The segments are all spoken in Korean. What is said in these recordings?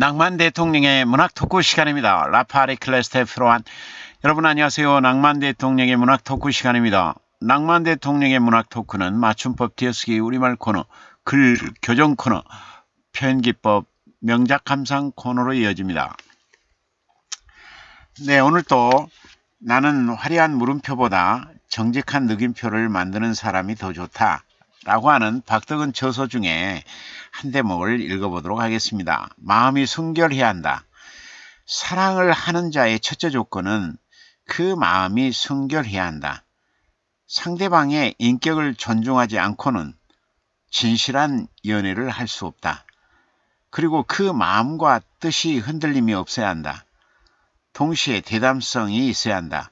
낭만 대통령의 문학 토크 시간입니다. 라파리 클래스테 프로한 여러분 안녕하세요. 낭만 대통령의 문학 토크 시간입니다. 낭만 대통령의 문학 토크는 맞춤법 띄어쓰기 우리말 코너, 글 교정 코너, 표현기법 명작 감상 코너로 이어집니다. 네, 오늘 또 나는 화려한 물음표보다 정직한 느낌표를 만드는 사람이 더 좋다 라고 하는 박덕은 저서 중에 한 대목을 읽어보도록 하겠습니다. 마음이 순결해야 한다. 사랑을 하는 자의 첫째 조건은 그 마음이 순결해야 한다. 상대방의 인격을 존중하지 않고는 진실한 연애를 할 수 없다. 그리고 그 마음과 뜻이 흔들림이 없어야 한다. 동시에 대담성이 있어야 한다.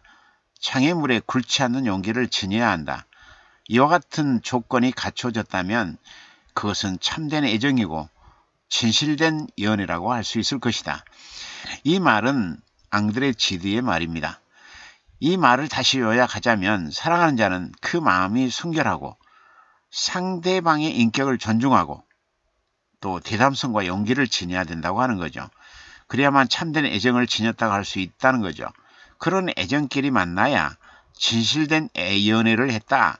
장애물에 굴지 않는 용기를 지녀야 한다. 이와 같은 조건이 갖춰졌다면 그것은 참된 애정이고 진실된 연애라고 할 수 있을 것이다. 이 말은 앙드레 지드의 말입니다. 이 말을 다시 요약하자면 사랑하는 자는 그 마음이 순결하고 상대방의 인격을 존중하고 또 대담성과 용기를 지녀야 된다고 하는 거죠. 그래야만 참된 애정을 지녔다고 할 수 있다는 거죠. 그런 애정끼리 만나야 진실된 연애를 했다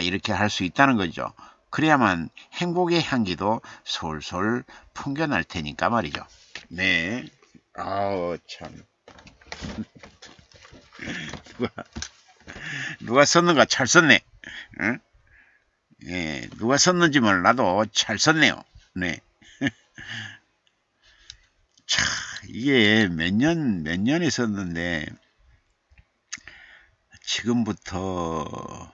이렇게 할 수 있다는 거죠. 그래야만 행복의 향기도 솔솔 풍겨날 테니까 말이죠. 네, 아우 참 누가 썼는가 잘 썼네. 응? 예, 누가 썼는지 몰라도 잘 썼네요. 네. 차, 이게 몇 년에 썼는데 지금부터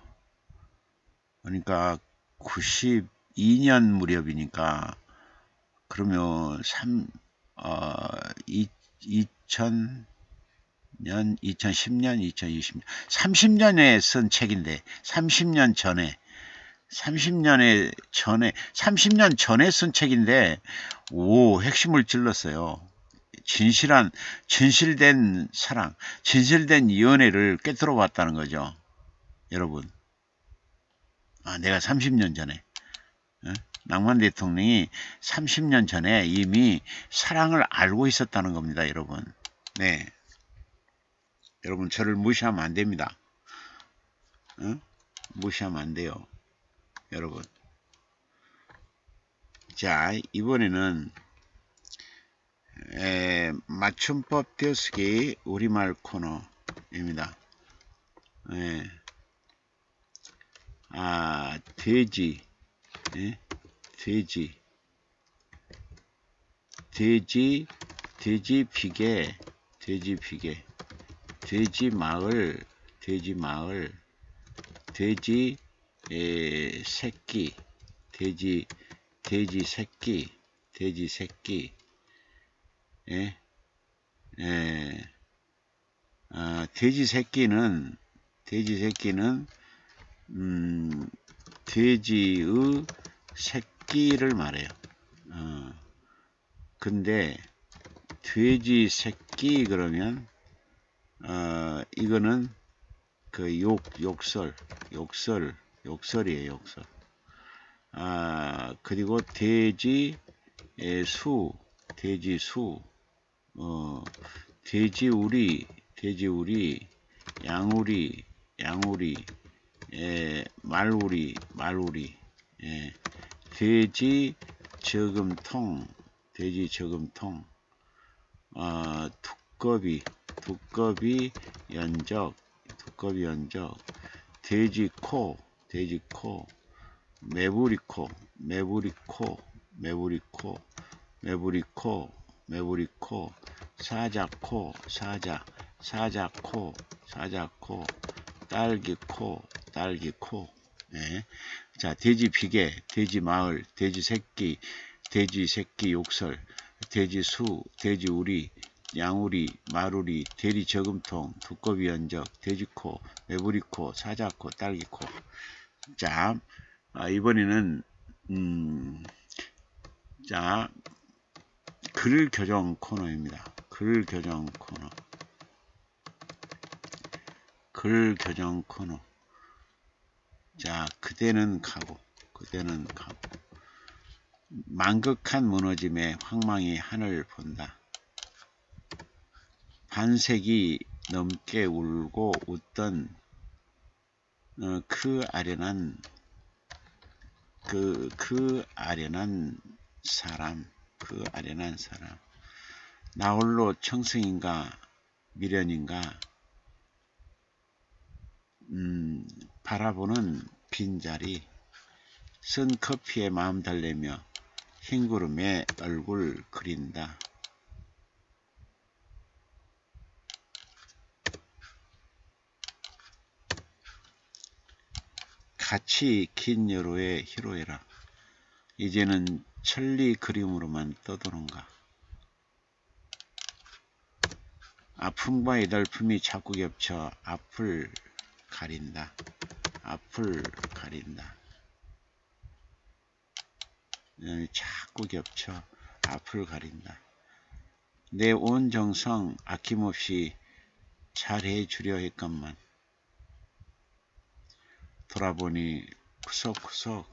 그러니까 92년 무렵이니까 그러면 2000년, 2010년, 2020년 30년에 쓴 책인데 30년 전에 쓴 책인데 오 핵심을 찔렀어요. 진실된 사랑, 진실된 연애를 꿰뚫어 봤다는 거죠. 여러분. 내가 30년 전에 낭만 대통령이 30년 전에 이미 사랑을 알고 있었다는 겁니다. 여러분. 네, 여러분 저를 무시하면 안 됩니다. 무시하면 안 돼요. 여러분. 자, 이번에는 맞춤법 띄어쓰기 우리말 코너입니다. 돼지, 비계, 돼지 마을, 돼지 새끼, 돼지 새끼, 돼지 새끼는 돼지의 새끼를 말해요. 근데 돼지 새끼 그러면 이거는 그 욕설이에요. 그리고 돼지 돼지우리, 양우리, 말우리, 돼지 저금통, 두꺼비 연적, 돼지코, 매부리코, 사자코, 딸기코. 네. 자, 돼지 비계, 돼지 마을, 돼지 새끼 욕설, 돼지수, 돼지우리, 양우리, 말우리, 대리 저금통, 두꺼비 연적, 돼지코, 매부리코, 사자코, 딸기코. 자, 이번에는 자, 글 교정 코너입니다. 글 교정 코너. 자, 그대는 가고. 만극한 무너짐에 황망히 하늘 본다. 반세기 넘게 울고 웃던 그 아련한 사람, 나홀로 청승인가 미련인가 바라보는 빈자리, 쓴 커피에 마음 달래며 흰구름에 얼굴 그린다. 같이 긴 여로의 희로애라. 이제는 천리 그림으로만 떠도는가. 아픔과 애달픔이 자꾸 겹쳐 앞을 가린다. 자꾸 겹쳐 앞을 가린다. 내 온 정성 아낌없이 잘해 주려 했건만 돌아보니 구석구석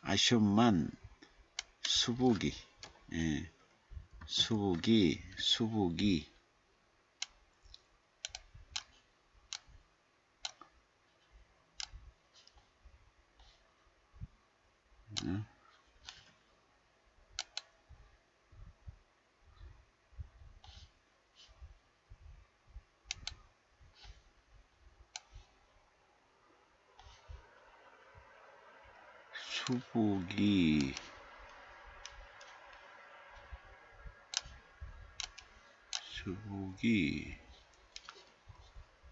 아쉬움만 수북이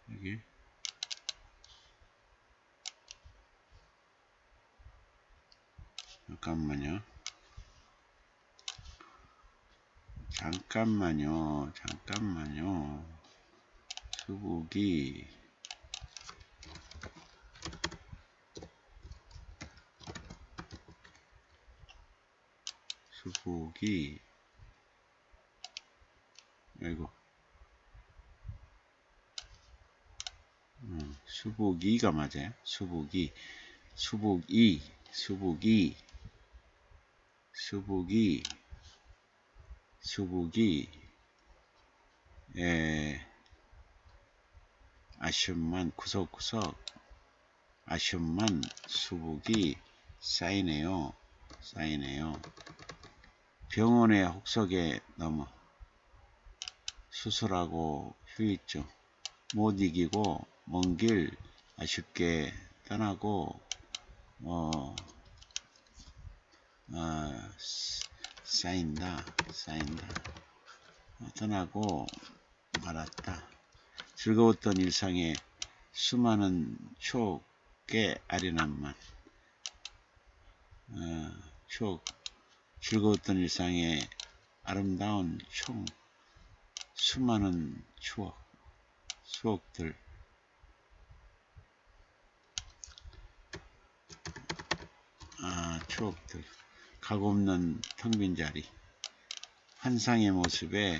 여기 잠깐만요. 수북이 아이고 수북이가 맞아요. 수북이 아쉬움만 구석구석 아쉬움만 수북이 쌓이네요. 병원의 혹석에 넘어 수술하고 휴있죠. 못 이기고 먼 길 아쉽게 떠나고 쌓인다. 떠나고 말았다. 즐거웠던 일상에 수많은 추억의 아련함만 즐거웠던 일상에 아름다운 수많은 추억들 값없는 텅 빈 자리 환상의 모습에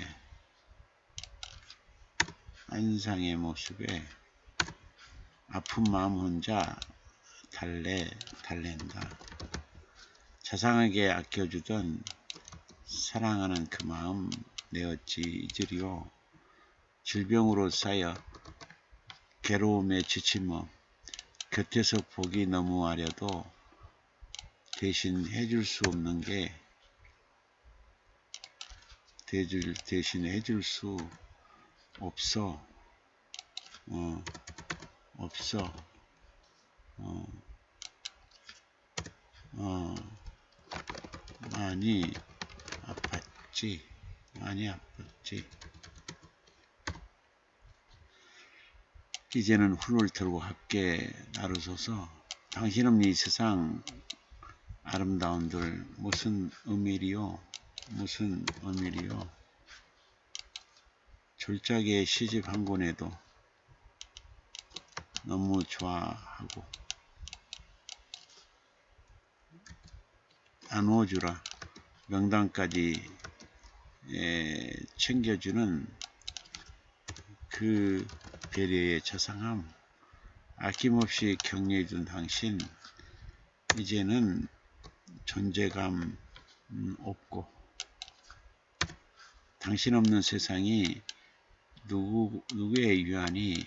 아픈 마음 혼자 달랜다. 자상하게 아껴주던 사랑하는 그 마음 내 어찌 잊으리요. 질병으로 쌓여 괴로움에 지친 몸 곁에서 보기 너무 아려도 대신 해줄 수 없는 게 대신 해줄 수 없어. 많이 아팠지. 이제는 훌훌 털고 함께 나르소서. 당신 없는 이 세상 아름다운들 무슨 의미리요. 졸작의 시집 한 권에도 너무 좋아하고 나누어주라. 명당까지 챙겨주는 그 배려의 자상함 아낌없이 격려해준 당신 이제는 존재감 없고, 당신 없는 세상이 누구의 위안이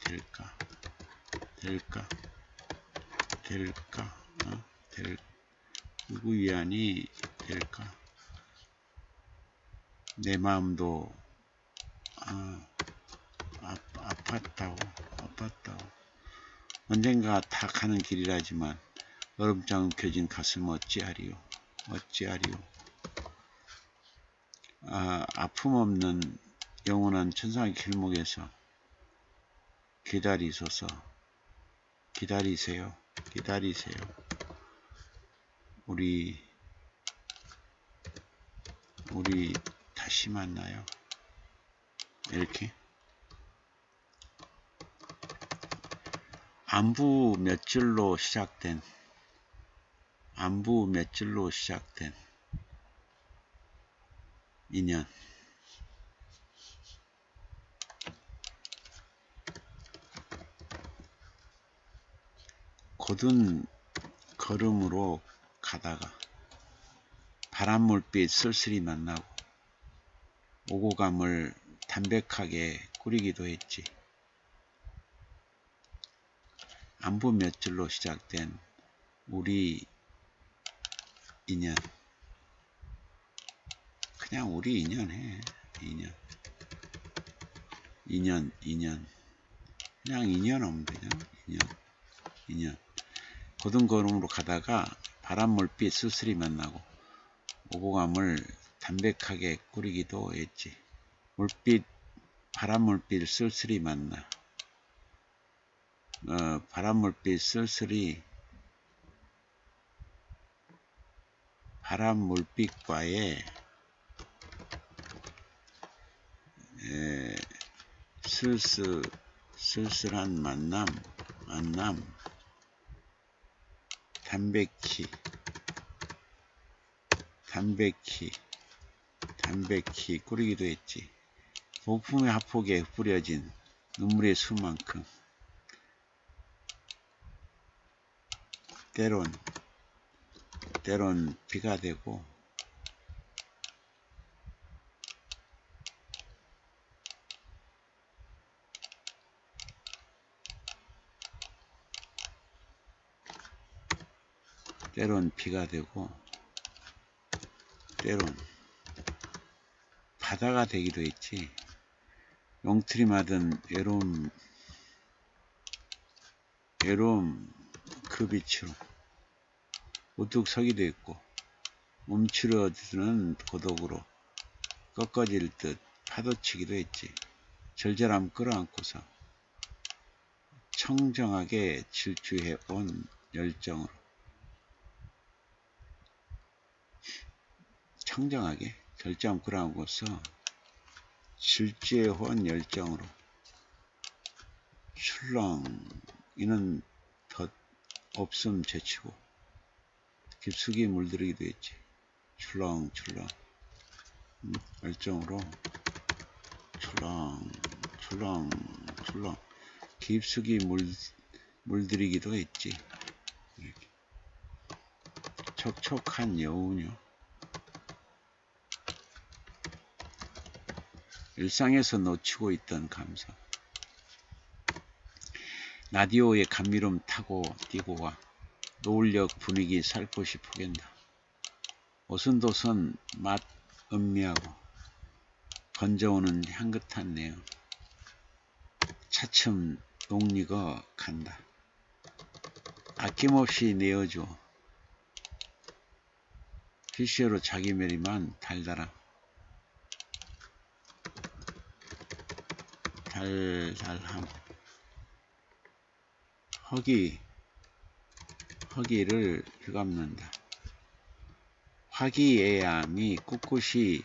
될까? 누구 위안이 될까? 내 마음도 아팠다고. 언젠가 다 가는 길이라지만 얼음장 켜진 가슴 어찌하리요. 아픔 없는 영원한 천상의 길목에서 기다리소서. 기다리세요. 우리 다시 만나요. 이렇게 안부 몇 줄로 시작된 인연. 곧은 걸음으로 가다가 바람물빛 쓸쓸히 만나고 오고 감을 담백하게 꾸리기도 했지. 안부 몇 줄로 시작된 우리 인연. 그냥 우리 인연해. 인연. 그냥 인연하면 되냐? 인연. 곧은 걸음으로 가다가 바람물빛 쓸쓸히 만나고 오고 감을 담백하게 꾸리기도 했지. 바람물빛 쓸쓸히 만나. 바람물빛 쓸쓸히 바람물빛과의 쓸쓸한 만남 담백히 꾸리기도 했지. 폭풍의 하폭에 뿌려진 눈물의 수만큼 때론 비가 되고 때론 바다가 되기도 했지. 용트리 맞은 외로움 그 빛으로 우뚝 서기도 했고, 움츠러드는 고독으로 꺾어질 듯 파도치기도 했지. 절절함 끌어안고서 청정하게 질주해온 열정으로 절정 끌어안고서 질주해온 열정으로 출렁 이는 덧 없음 제치고 깊숙이 물들이기도 했지. 출렁 열정으로 출렁 깊숙이 물들이기도 했지. 이렇게. 촉촉한 여운요. 일상에서 놓치고 있던 감성. 라디오의 감미로움 타고 뛰고 와 노을역 분위기 살포시 포갠다. 오순도순 맛 음미하고 건져오는 향긋한 내용. 차츰 녹익어 간다. 아낌없이 내어줘. 피시어로 자기 메리만 달달함. 허기를 휘감는다. 화기애애함이 꿋꿋이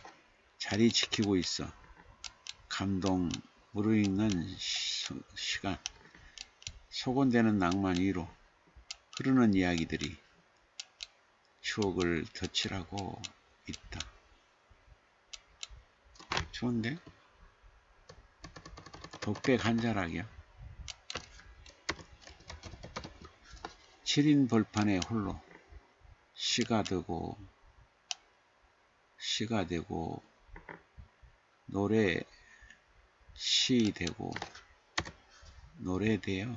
자리 지키고 있어. 감동 무르익는 시간. 소곤대는 낭만 위로 흐르는 이야기들이 추억을 덧칠하고 있다. 좋은데? 독백 한 자락이야. 7인 벌판에 홀로 시가 되고 노래 시 되고 노래 되어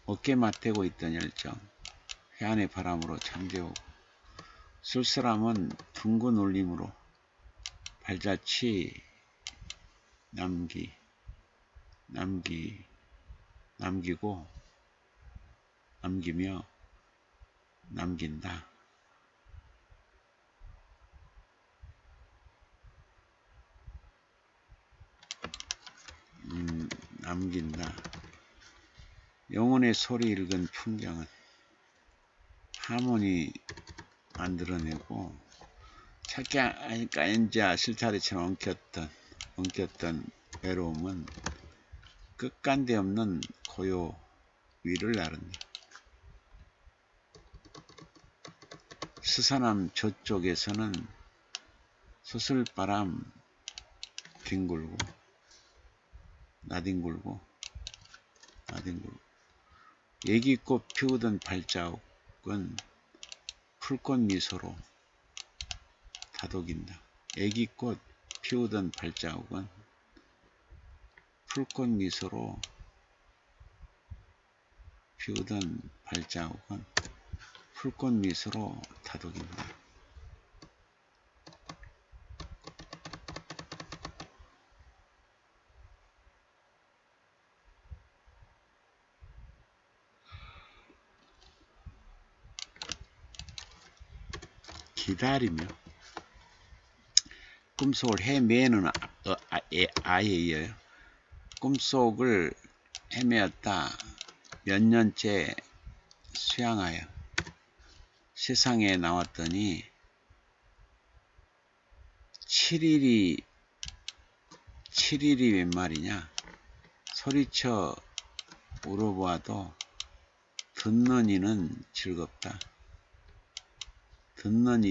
어깨 맞대고 있던 열정 해안의 바람으로 잠재우고 쓸쓸함은 둥근 울림으로 발자취 남기며 남긴다. 남긴다. 영혼의 소리 읽은 풍경은 하모니 만들어내고 찾기 하니까 엔자 실타래처럼 엉켰던 외로움은 끝간데 없는 고요 위를 나른다. 스산함 저쪽에서는 소슬바람 나뒹굴고 얘기꽃 피우던 발자국은 풀꽃 미소로 다독인다. 애기꽃 피우던 발자국은 풀꽃 미소로 다독인다. 기다리며 꿈속을 헤매는 아이예요. 꿈속을 헤매었다 몇 년째 수양하여 세상에 나왔더니 7일이 웬 말이냐. 소리쳐 울어보아도 듣는 이는 즐겁다. 듣는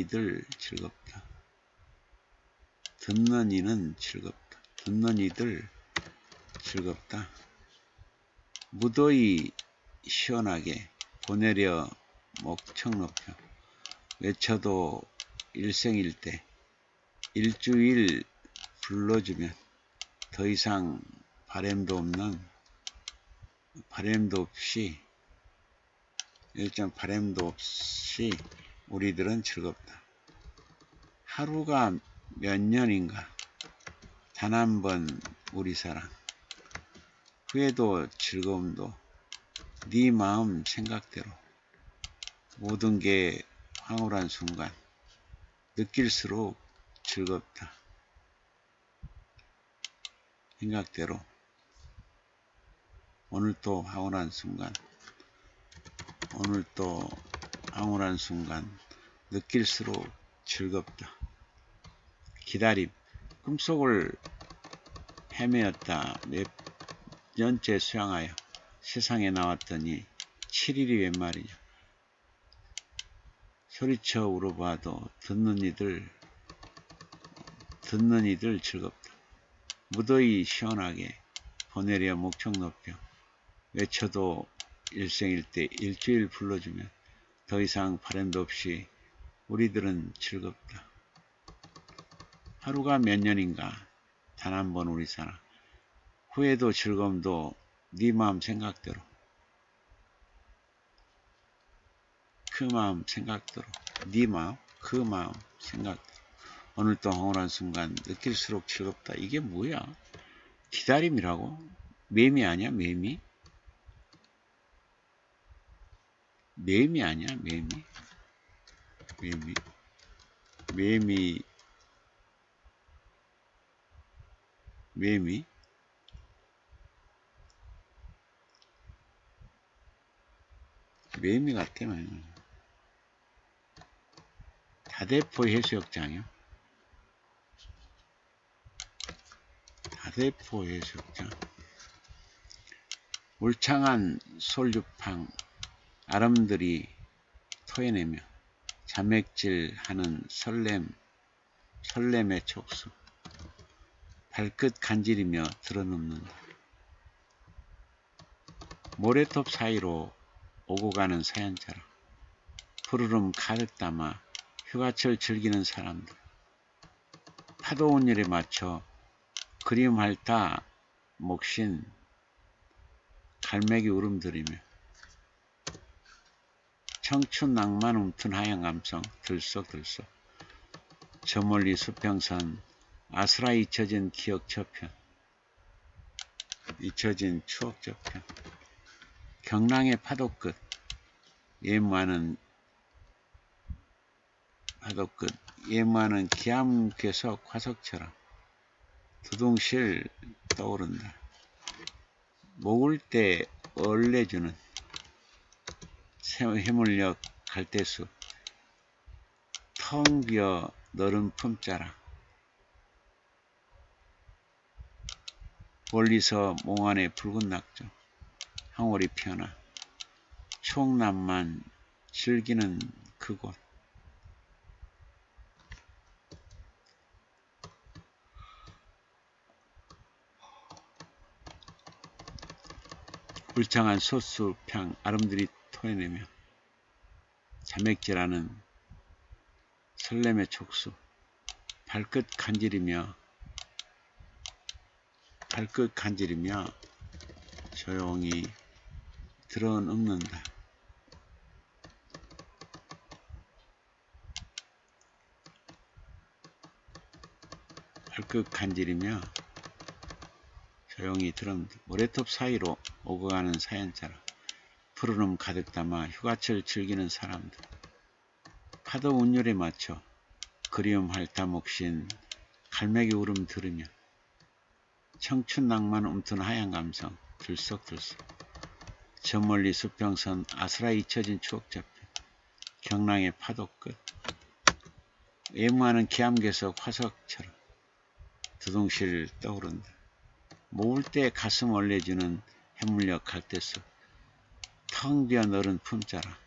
이들 즐겁다. 무더위 시원하게 보내려 목청 높여 외쳐도 일생일대 일주일 불러주면 더 이상 바램도 없이 우리들은 즐겁다. 하루가 몇 년인가 단 한 번 우리 사랑 후회도 즐거움도 네 마음 생각대로 모든 게 황홀한 순간 느낄수록 즐겁다. 생각대로 오늘도 황홀한 순간 느낄수록 즐겁다. 기다림 꿈속을 헤매었다 몇 년째 수양하여 세상에 나왔더니 7일이 웬 말이냐. 소리쳐 울어봐도 듣는 이들 즐겁다. 무더위 시원하게 보내려 목청 높여 외쳐도 일생일대 일주일 불러주면 더 이상 바람도 없이 우리들은 즐겁다. 하루가 몇 년인가 단 한 번 우리 사랑 후회도 즐거움도 네 마음 생각대로 그 마음 생각대로 오늘도 황홀한 순간 느낄수록 즐겁다. 이게 뭐야? 기다림이라고? 매미 아니야? 매미 아니야? 매미 같아. 다대포 해수욕장이요. 다대포 해수욕장. 울창한 솔잎향 아름들이 토해내며 자맥질하는 설렘의 촉수 발끝 간지리며 들어눕는다. 모래톱 사이로 오고 가는 사연처럼 푸르름 가득 담아 휴가철 즐기는 사람들. 파도 운율에 맞춰 그림 핥아 목신 갈매기 울음 들이며 청춘 낭만 움튼 하얀 감성 들썩들썩. 저 멀리 수평선 아스라이 잊혀진 기억 저편. 잊혀진 추억 저편. 경랑의 파도 끝 예무하는 파도 끝 예무하는 기암괴석 화석처럼 두둥실 떠오른다. 목을 때 얼레주는 해물녘 갈대숲 텅 비어 너른 품자락. 멀리서 몽환의 붉은 낙조 황홀이 피어나 총남만 즐기는 그곳. 울창한 소수평 아름드리 토해내며 자맥질하는 설렘의 촉수. 발끝 간지리며 조용히 들어눕는다. 발끝 간지리며 조용히 들어눕는다. 모래톱 사이로 오고 가는 사연자라. 푸르름 가득 담아 휴가철 즐기는 사람들. 파도 운율에 맞춰 그리움 핥아 목신 갈매기 울음 들으며 청춘 낭만 움튼 하얀 감성 들썩들썩. 저 멀리 수평선 아스라이 잊혀진 추억 잡혀 경랑의 파도 끝 예무하는 기암괴석 화석처럼 두둥실 떠오른다. 모을 때 가슴 얼레주는 해물녘 갈대숲 텅 비어 너른 품자라.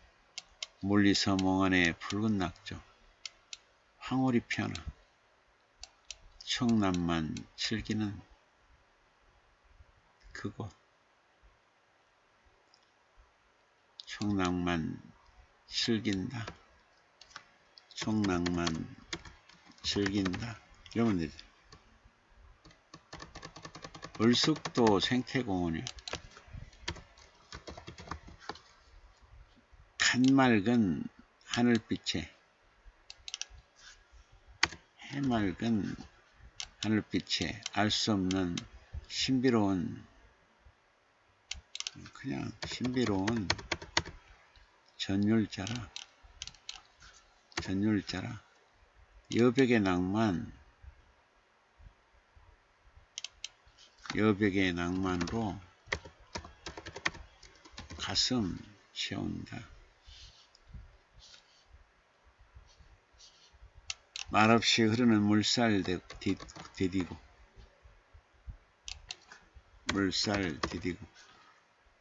멀리서 몽환의 붉은 낙조 황홀이 피어나 총남만 즐기는 그곳. 총낭만 즐긴다. 총낭만 즐긴다. 이러면 되죠. 을숙도 생태공원이요. 칸맑은 하늘빛에 해맑은 하늘빛에 알 수 없는 신비로운 그냥 신비로운 전율자라 여백의 낭만 여백의 낭만으로 가슴 채운다. 말없이 흐르는 물살 디디고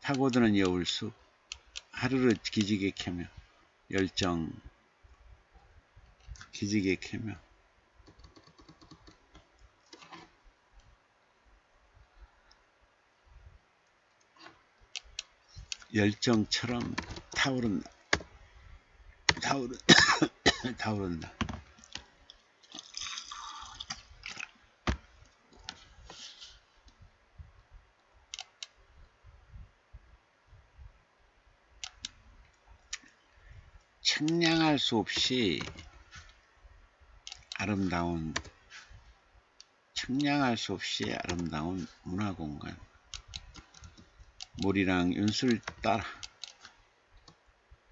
타고드는 여울숲 하루를 기지개 켜며 열정 기지개 켜며 열정처럼 타오른다. 측량할 수 없이 아름다운 문화공간. 물이랑 윤술 따라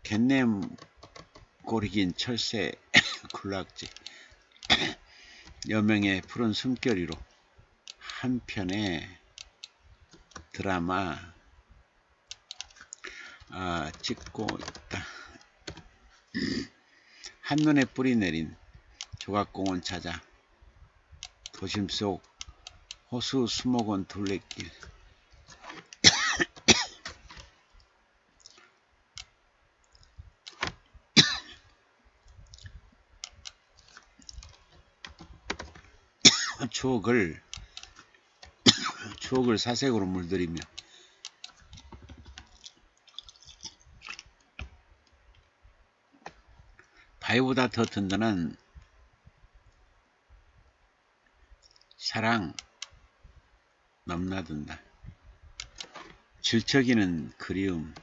갯냄 고리긴 철새 군락지 여명의 푸른 숨결이로 한 편의 드라마 찍고 있다. 한눈에 뿌리 내린 조각공원 찾아 도심 속 호수 수목원 둘레길 추억을 사색으로 물들이며 바위보다 더 든든한 사랑 넘나든다. 질척이는 그리움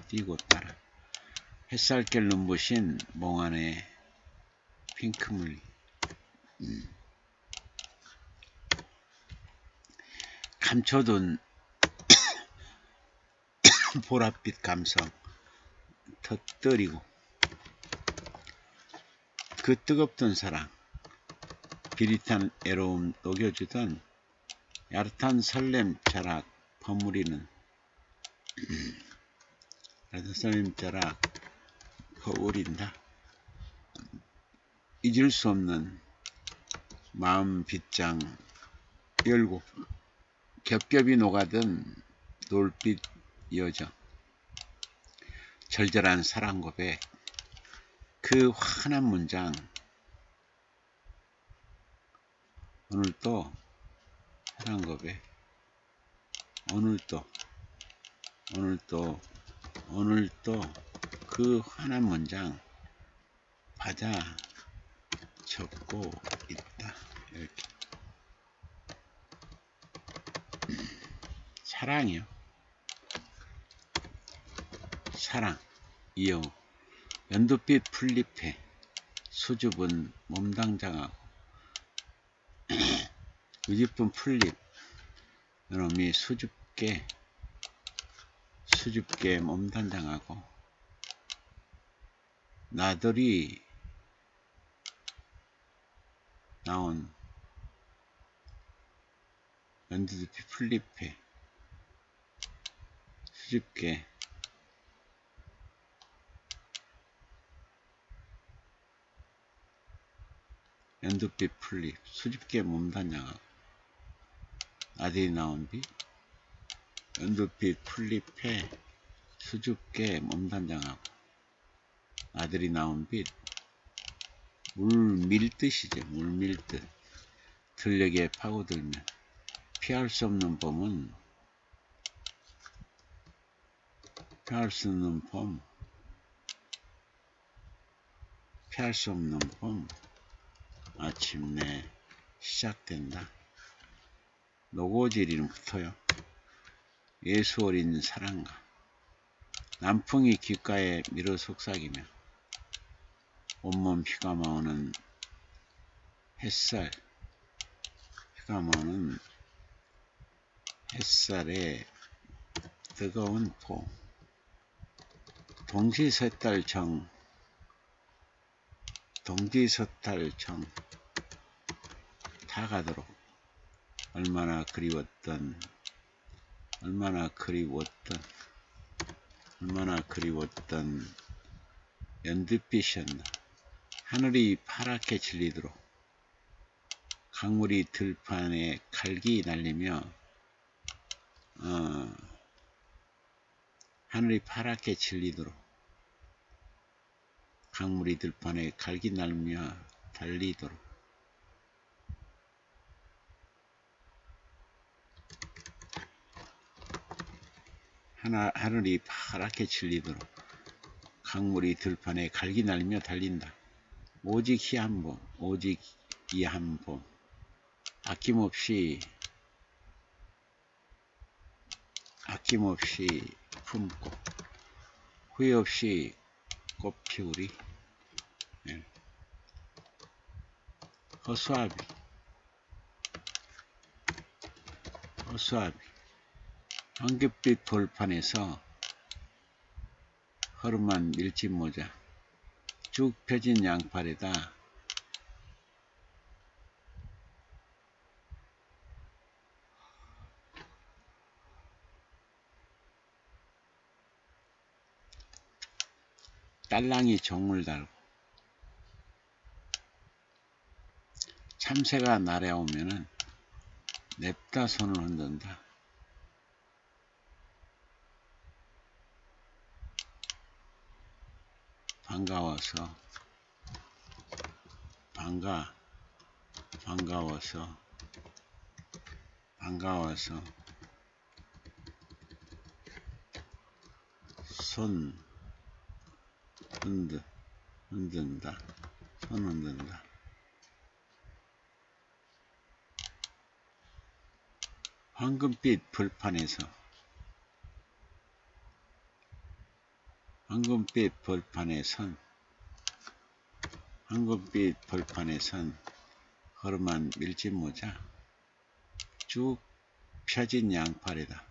뛰고 따라 햇살결 눈부신 몽환의 핑크물리 감춰둔 보랏빛 감성 터뜨리고 그 뜨겁던 사랑 비릿한 애로움 녹여주던 야릇한 설렘 자락 버무리는 야릇한 설렘 자락 퍼오린다. 잊을 수 없는 마음 빗장 열고 겹겹이 녹아든 노을빛 여정 절절한 사랑 고백 그 환한 문장 오늘도 사랑 고백 오늘도 그 환한 문장 받아 적고 있다. 이렇게 사랑이요. 사랑 이어 연두빛 풀잎에 수줍은 몸당장하고 의깊은 풀잎 이놈이 수줍게 몸단장하고 나들이 나온 연두빛 풀잎에 수줍게 연두빛 풀잎 수줍게 몸단장하고 나들이 나온 빛 연두빛 풀잎에 수줍게 몸단장하고 나들이 나온 빛 물 밀듯이죠. 물 밀듯 들녘에 파고들면 피할 수 없는 봄은 피할 수 없는 봄 마침내 시작된다. 노고지리는 붙어요. 예수 어린 사랑과 남풍이 귓가에 밀어 속삭이며 온몸 피가 마오는 햇살 햇살에 뜨거운 봄 동지섣달청 다가도록 얼마나 그리웠던 연두빛이었나. 하늘이 파랗게 질리도록 강물이 들판에 갈기 날리며 하늘이 파랗게 질리도록 강물이 들판에 갈기 날리며 달리도록 하늘이 파랗게 질리도록 강물이 들판에 갈기 날리며 달린다. 오직 이 한 봄 아낌없이 품고 후회 없이 꽃 피우리. 허수아비 황급빛 돌판에서 허름한 밀짚 모자 쭉 펴진 양팔에다 딸랑이 종을 달고 참새가 날아오면은 냅다 손을 흔든다. 반가워서 손 흔드 흔든다. 손 흔든다. 황금빛 벌판에서 황금빛 벌판에 선 황금빛 벌판에 선 허름한 밀짚모자 쭉 펴진 양팔에다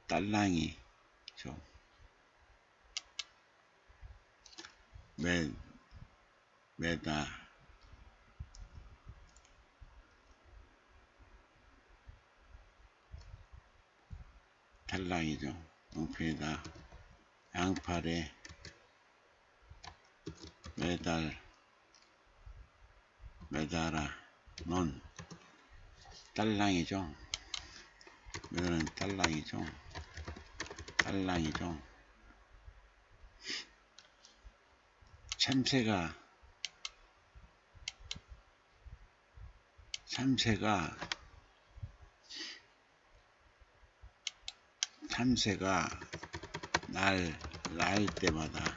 딸랑이 좀 매다 달랑이 좀 엉패에다 양팔에 매달아 놓은 딸랑이종 매달은 딸랑이종 참새가 날 때마다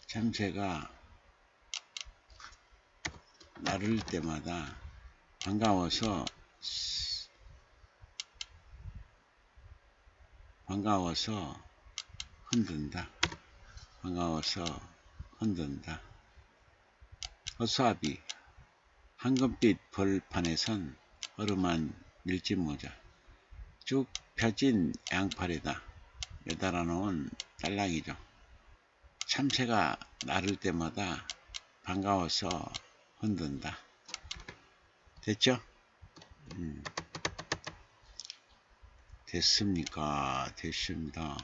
참새가 나를 때마다 반가워서 흔든다. 허수아비 황금빛 벌판에 선 허름한 밀짚모자 쭉 펴진 양팔에다 매달아 놓은 딸랑이죠. 참새가 나를 때마다 반가워서 흔든다. 됐죠? 됐습니까? 됐습니다.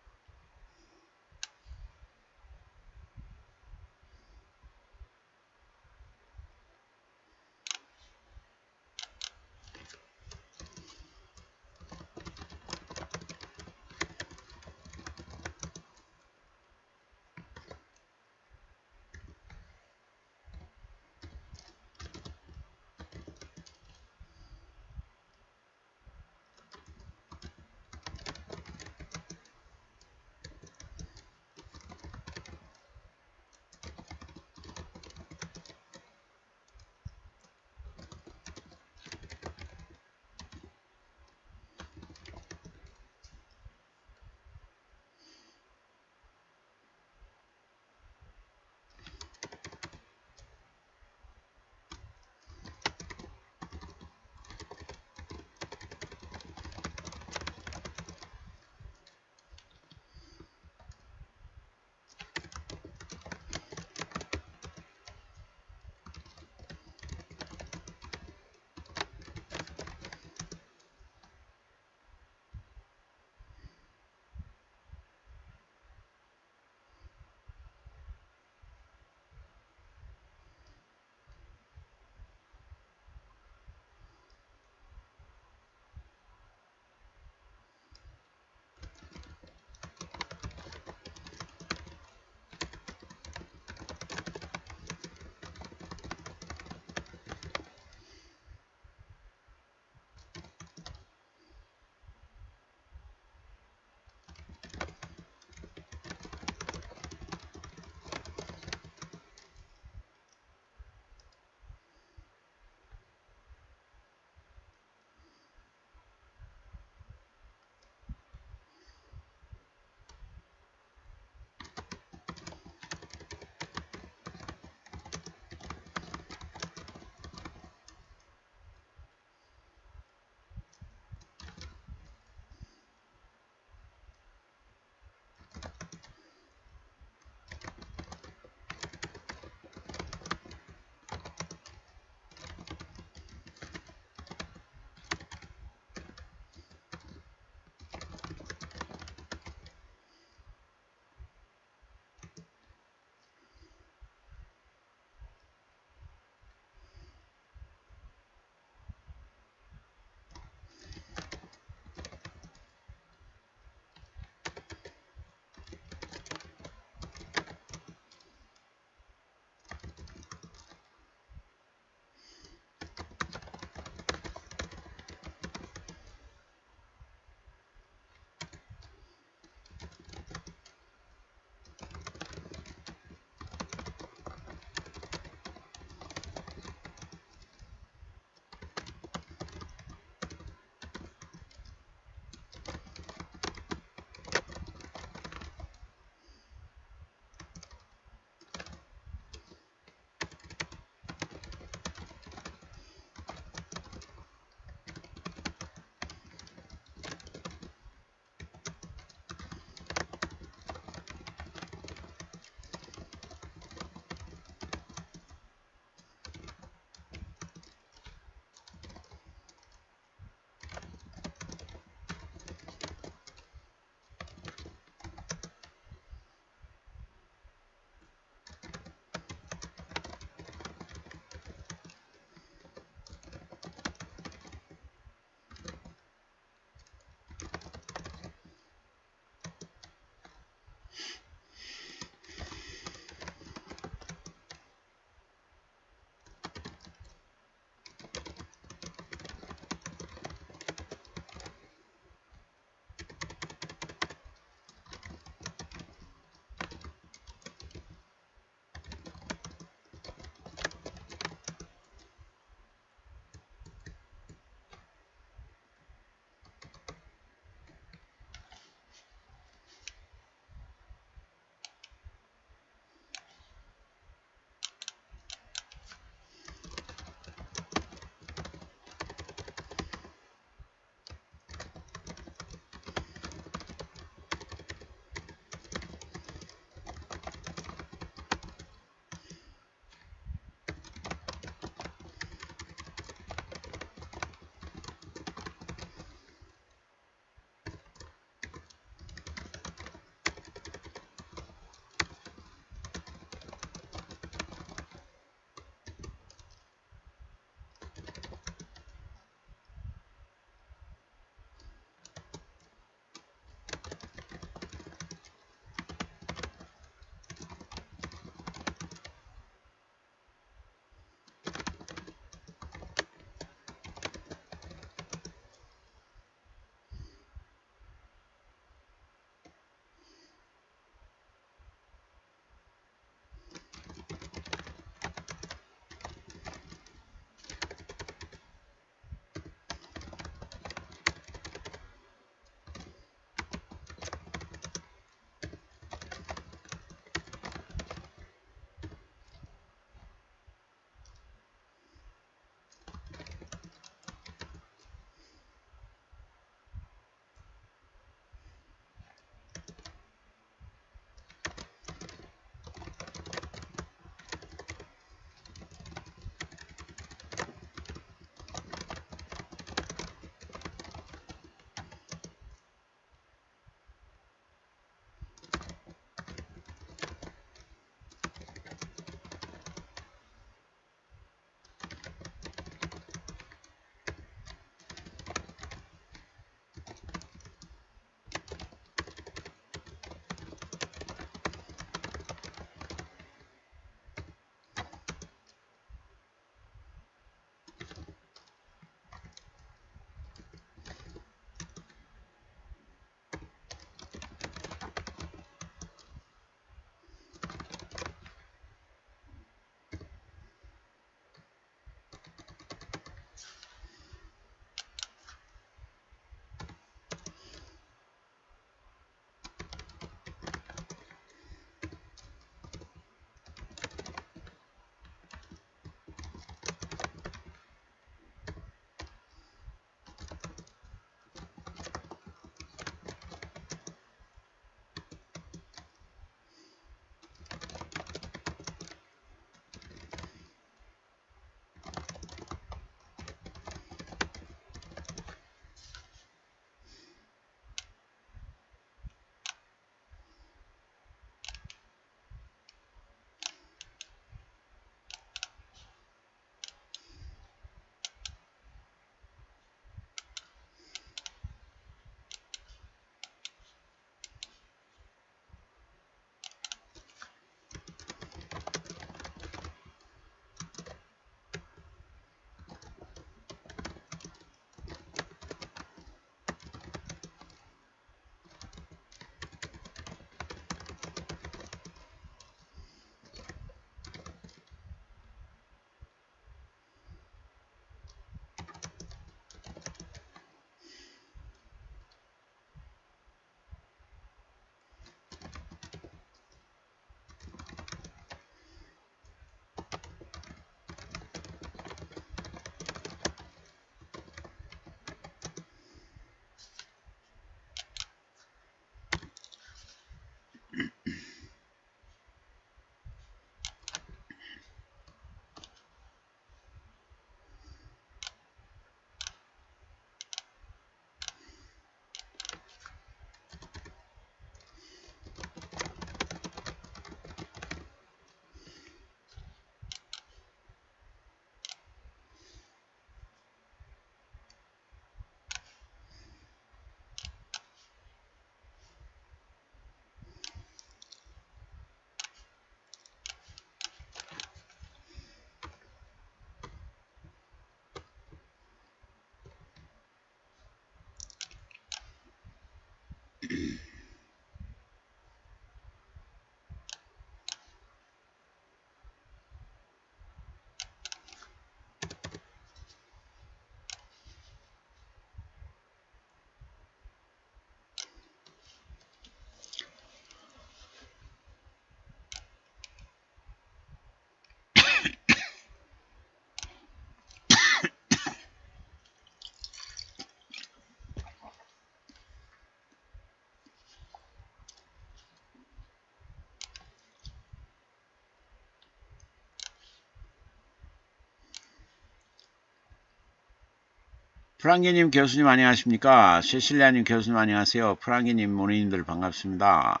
프랑기님 교수님 안녕하십니까? 세실리아님 교수님 안녕하세요. 프랑기님 모니님들 반갑습니다.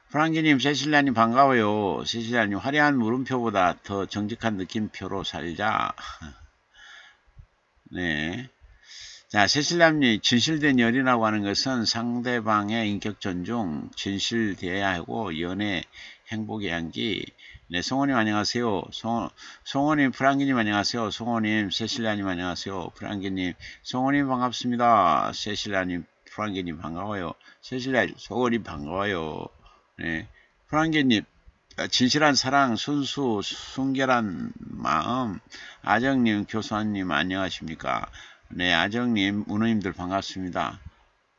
프랑기님 세실리아님 반가워요. 세실리아님 화려한 물음표보다 더 정직한 느낌표로 살자. 네. 자, 세실리아님 진실된 열이라고 하는 것은 상대방의 인격 존중, 진실되어야 하고 연애, 행복의 향기. 네, 송호님 안녕하세요. 송호님, 프랑기님 안녕하세요. 송호님, 세실리아님 안녕하세요. 프랑기님, 송호님 반갑습니다. 세실리아님, 프랑기님 반가워요. 세실리아, 송호님 반가워요. 네, 프랑기님, 진실한 사랑, 순수, 순결한 마음. 아정님, 교수님 안녕하십니까? 네, 아정님, 문호님들 반갑습니다.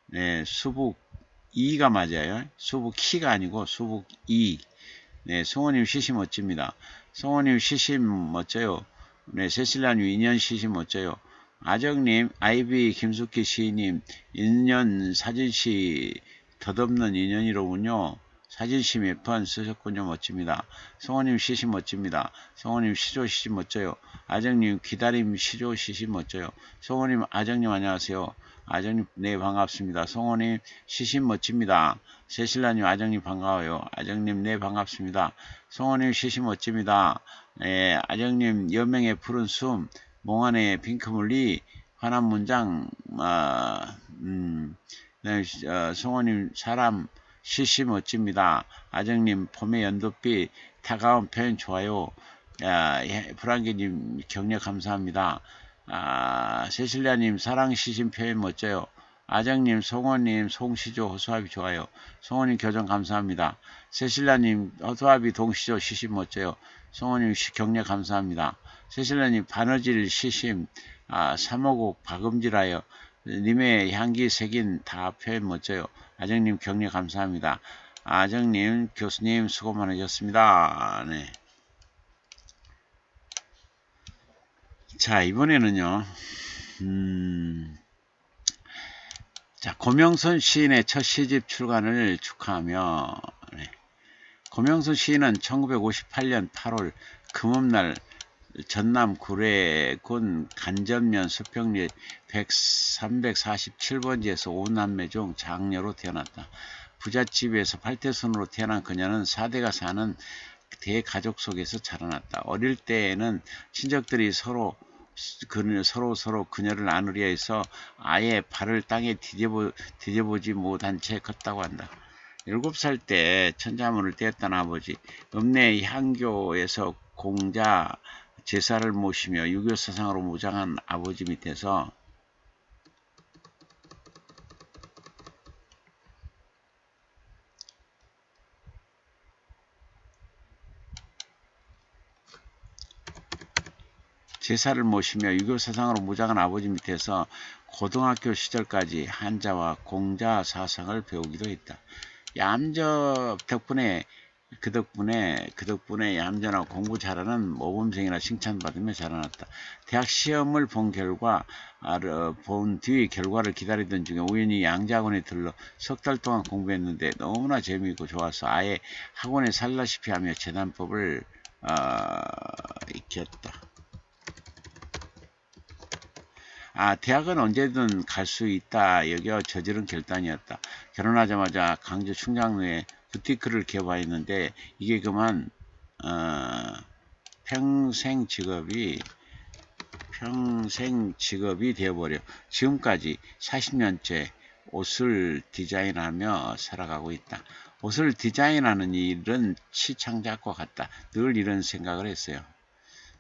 네, 수북 2가 맞아요. 수북 키가 아니고 수북 2. 네, 성호님 시시 멋집니다. 성호님 시시 멋져요. 네, 세실라님 인연 시시 멋져요. 아정님, 아이비 김숙기 시인님, 인연 사진시 덧없는 인연이로군요. 사진시 몇 번 쓰셨군요. 멋집니다. 성호님 시시 멋집니다. 성호님 시조 시시 멋져요. 아정님 기다림 시조 시시 멋져요. 성호님 아정님 안녕하세요. 아정님 네 반갑습니다. 성호님 시시 멋집니다. 세실라님 아정님 반가워요. 아정님 네 반갑습니다. 성호님 시시 멋집니다. 네, 아정님 여명의 푸른 숨 몽환의 핑크물리 환한 문장 네, 성호님 사람 시시 멋집니다. 아정님 봄의 연두빛 다가온 표현 좋아요. 프랑기님 격려 감사합니다. 세실리아님 사랑 시신 표현 멋져요. 아정님 송호님 송시조 허수아비 좋아요. 송호님 교정 감사합니다. 세실리아님 허수아비 동시조 시신 멋져요. 송호님 격려 감사합니다. 세실리아님 바느질 시심 3호곡 박음질하여 님의 향기 색인 다 표현 멋져요. 아정님 격려 감사합니다. 아정님 교수님 수고 많으셨습니다. 네. 자, 이번에는요. 자, 고명선 시인의 첫 시집 출간을 축하하며 네. 고명선 시인은 1958년 8월 금음날 전남 구례군 간전면 수평리 347번지에서 5남매 중 장녀로 태어났다. 부잣집에서 8대손으로 태어난 그녀는 4대가 사는 대가족 속에서 자라났다. 어릴 때에는 친척들이 서로 그녀를 안으려 해서 아예 발을 땅에 디뎌보지 못한 채 컸다고 한다. 7살 때 천자문을 떼었던 아버지, 읍내 향교에서 공자 제사를 모시며 유교 사상으로 무장한 아버지 밑에서 제사를 모시며 유교 사상으로 무장한 아버지 밑에서 고등학교 시절까지 한자와 공자 사상을 배우기도 했다. 그 덕분에 얌전하고 공부 잘하는 모범생이라 칭찬받으며 자라났다. 대학 시험을 본 뒤 결과를 기다리던 중에 우연히 양자학원에 들러 석 달 동안 공부했는데 너무나 재미있고 좋아서 아예 학원에 살다시피 하며 재단법을 익혔다. 대학은 언제든 갈 수 있다 여겨 저지른 결단이었다. 결혼하자마자 강주 충장로에 부티크를 개업하였는데 이게 그만 평생 직업이 되어버려 지금까지 40년째 옷을 디자인하며 살아가고 있다. 옷을 디자인하는 일은 시창작과 같다. 늘 이런 생각을 했어요.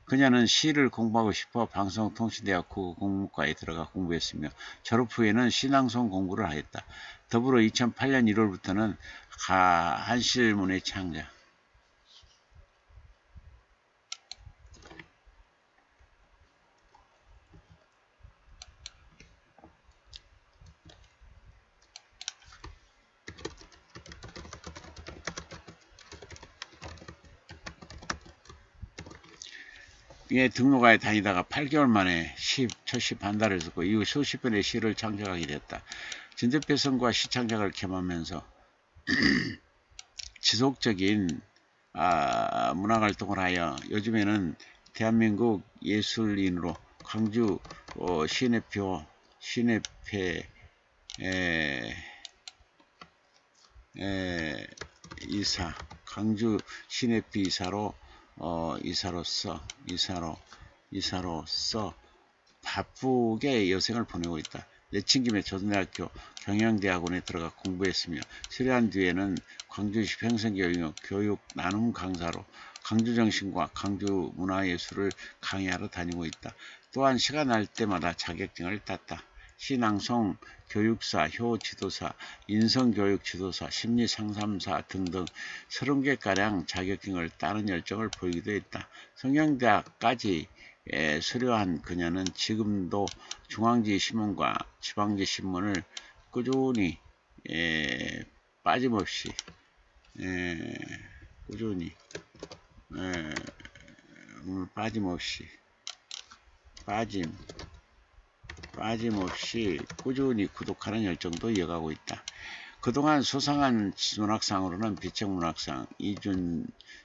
그녀는 시를 공부하고 싶어 방송통신대학 국어국문과에 들어가 공부했으며 졸업 후에는 신앙송 공부를 하였다. 더불어 2008년 1월부터는 한실문의 창작, 등록하에 다니다가 8개월 만에 첫 시 반달을 썼고 이후 수십 편의 시를 창작하게 됐다. 진접배선과 시창작을 겸하면서 지속적인 문화활동을 하여 요즘에는 대한민국 예술인으로 광주 시내표 시내폐 이사, 광주 시내폐 이사로서 바쁘게 여생을 보내고 있다. 내친 김에 조선대학교 경영대학원에 들어가 공부했으며 수료한 뒤에는 광주시 평생교육 교육 나눔 강사로 광주정신과 광주 문화예술을 강의하러 다니고 있다. 또한 시간 날 때마다 자격증을 땄다. 시낭송 교육사, 효지도사, 인성교육지도사, 심리상담사 등등 30개가량 자격증을 따는 열정을 보이기도 했다. 성형대학까지 수료한 그녀는 지금도 중앙지 신문과 지방지 신문을 꾸준히 빠짐없이 꾸준히 구독하는 열정도 이어가고 있다. 그동안 수상한 문학상으로는 비책문학상,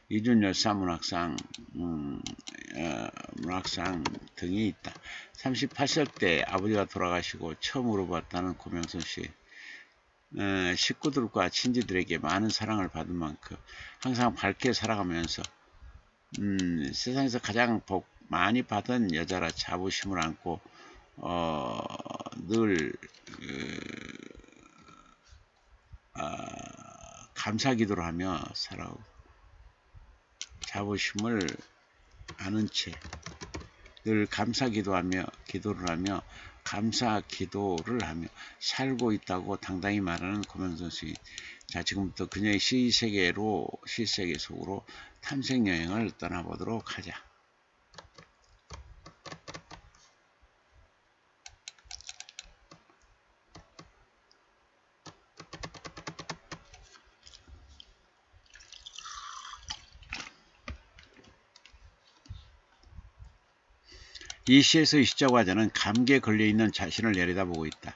이준열사 문학상 등이 있다. 38살 때 아버지가 돌아가시고 처음으로 봤다는 고명선 씨. 식구들과 친지들에게 많은 사랑을 받은 만큼 항상 밝게 살아가면서 세상에서 가장 복 많이 받은 여자라 자부심을 안고 늘 감사기도를 하며 살아오고 자부심을 아는 채 늘 감사기도를 하며 살고 있다고 당당히 말하는 고명선 시인. 자, 지금부터 그녀의 시세계 속으로 탐색 여행을 떠나보도록 하자. 이 시에서의 시적 화자는 감기에 걸려있는 자신을 내려다보고 있다.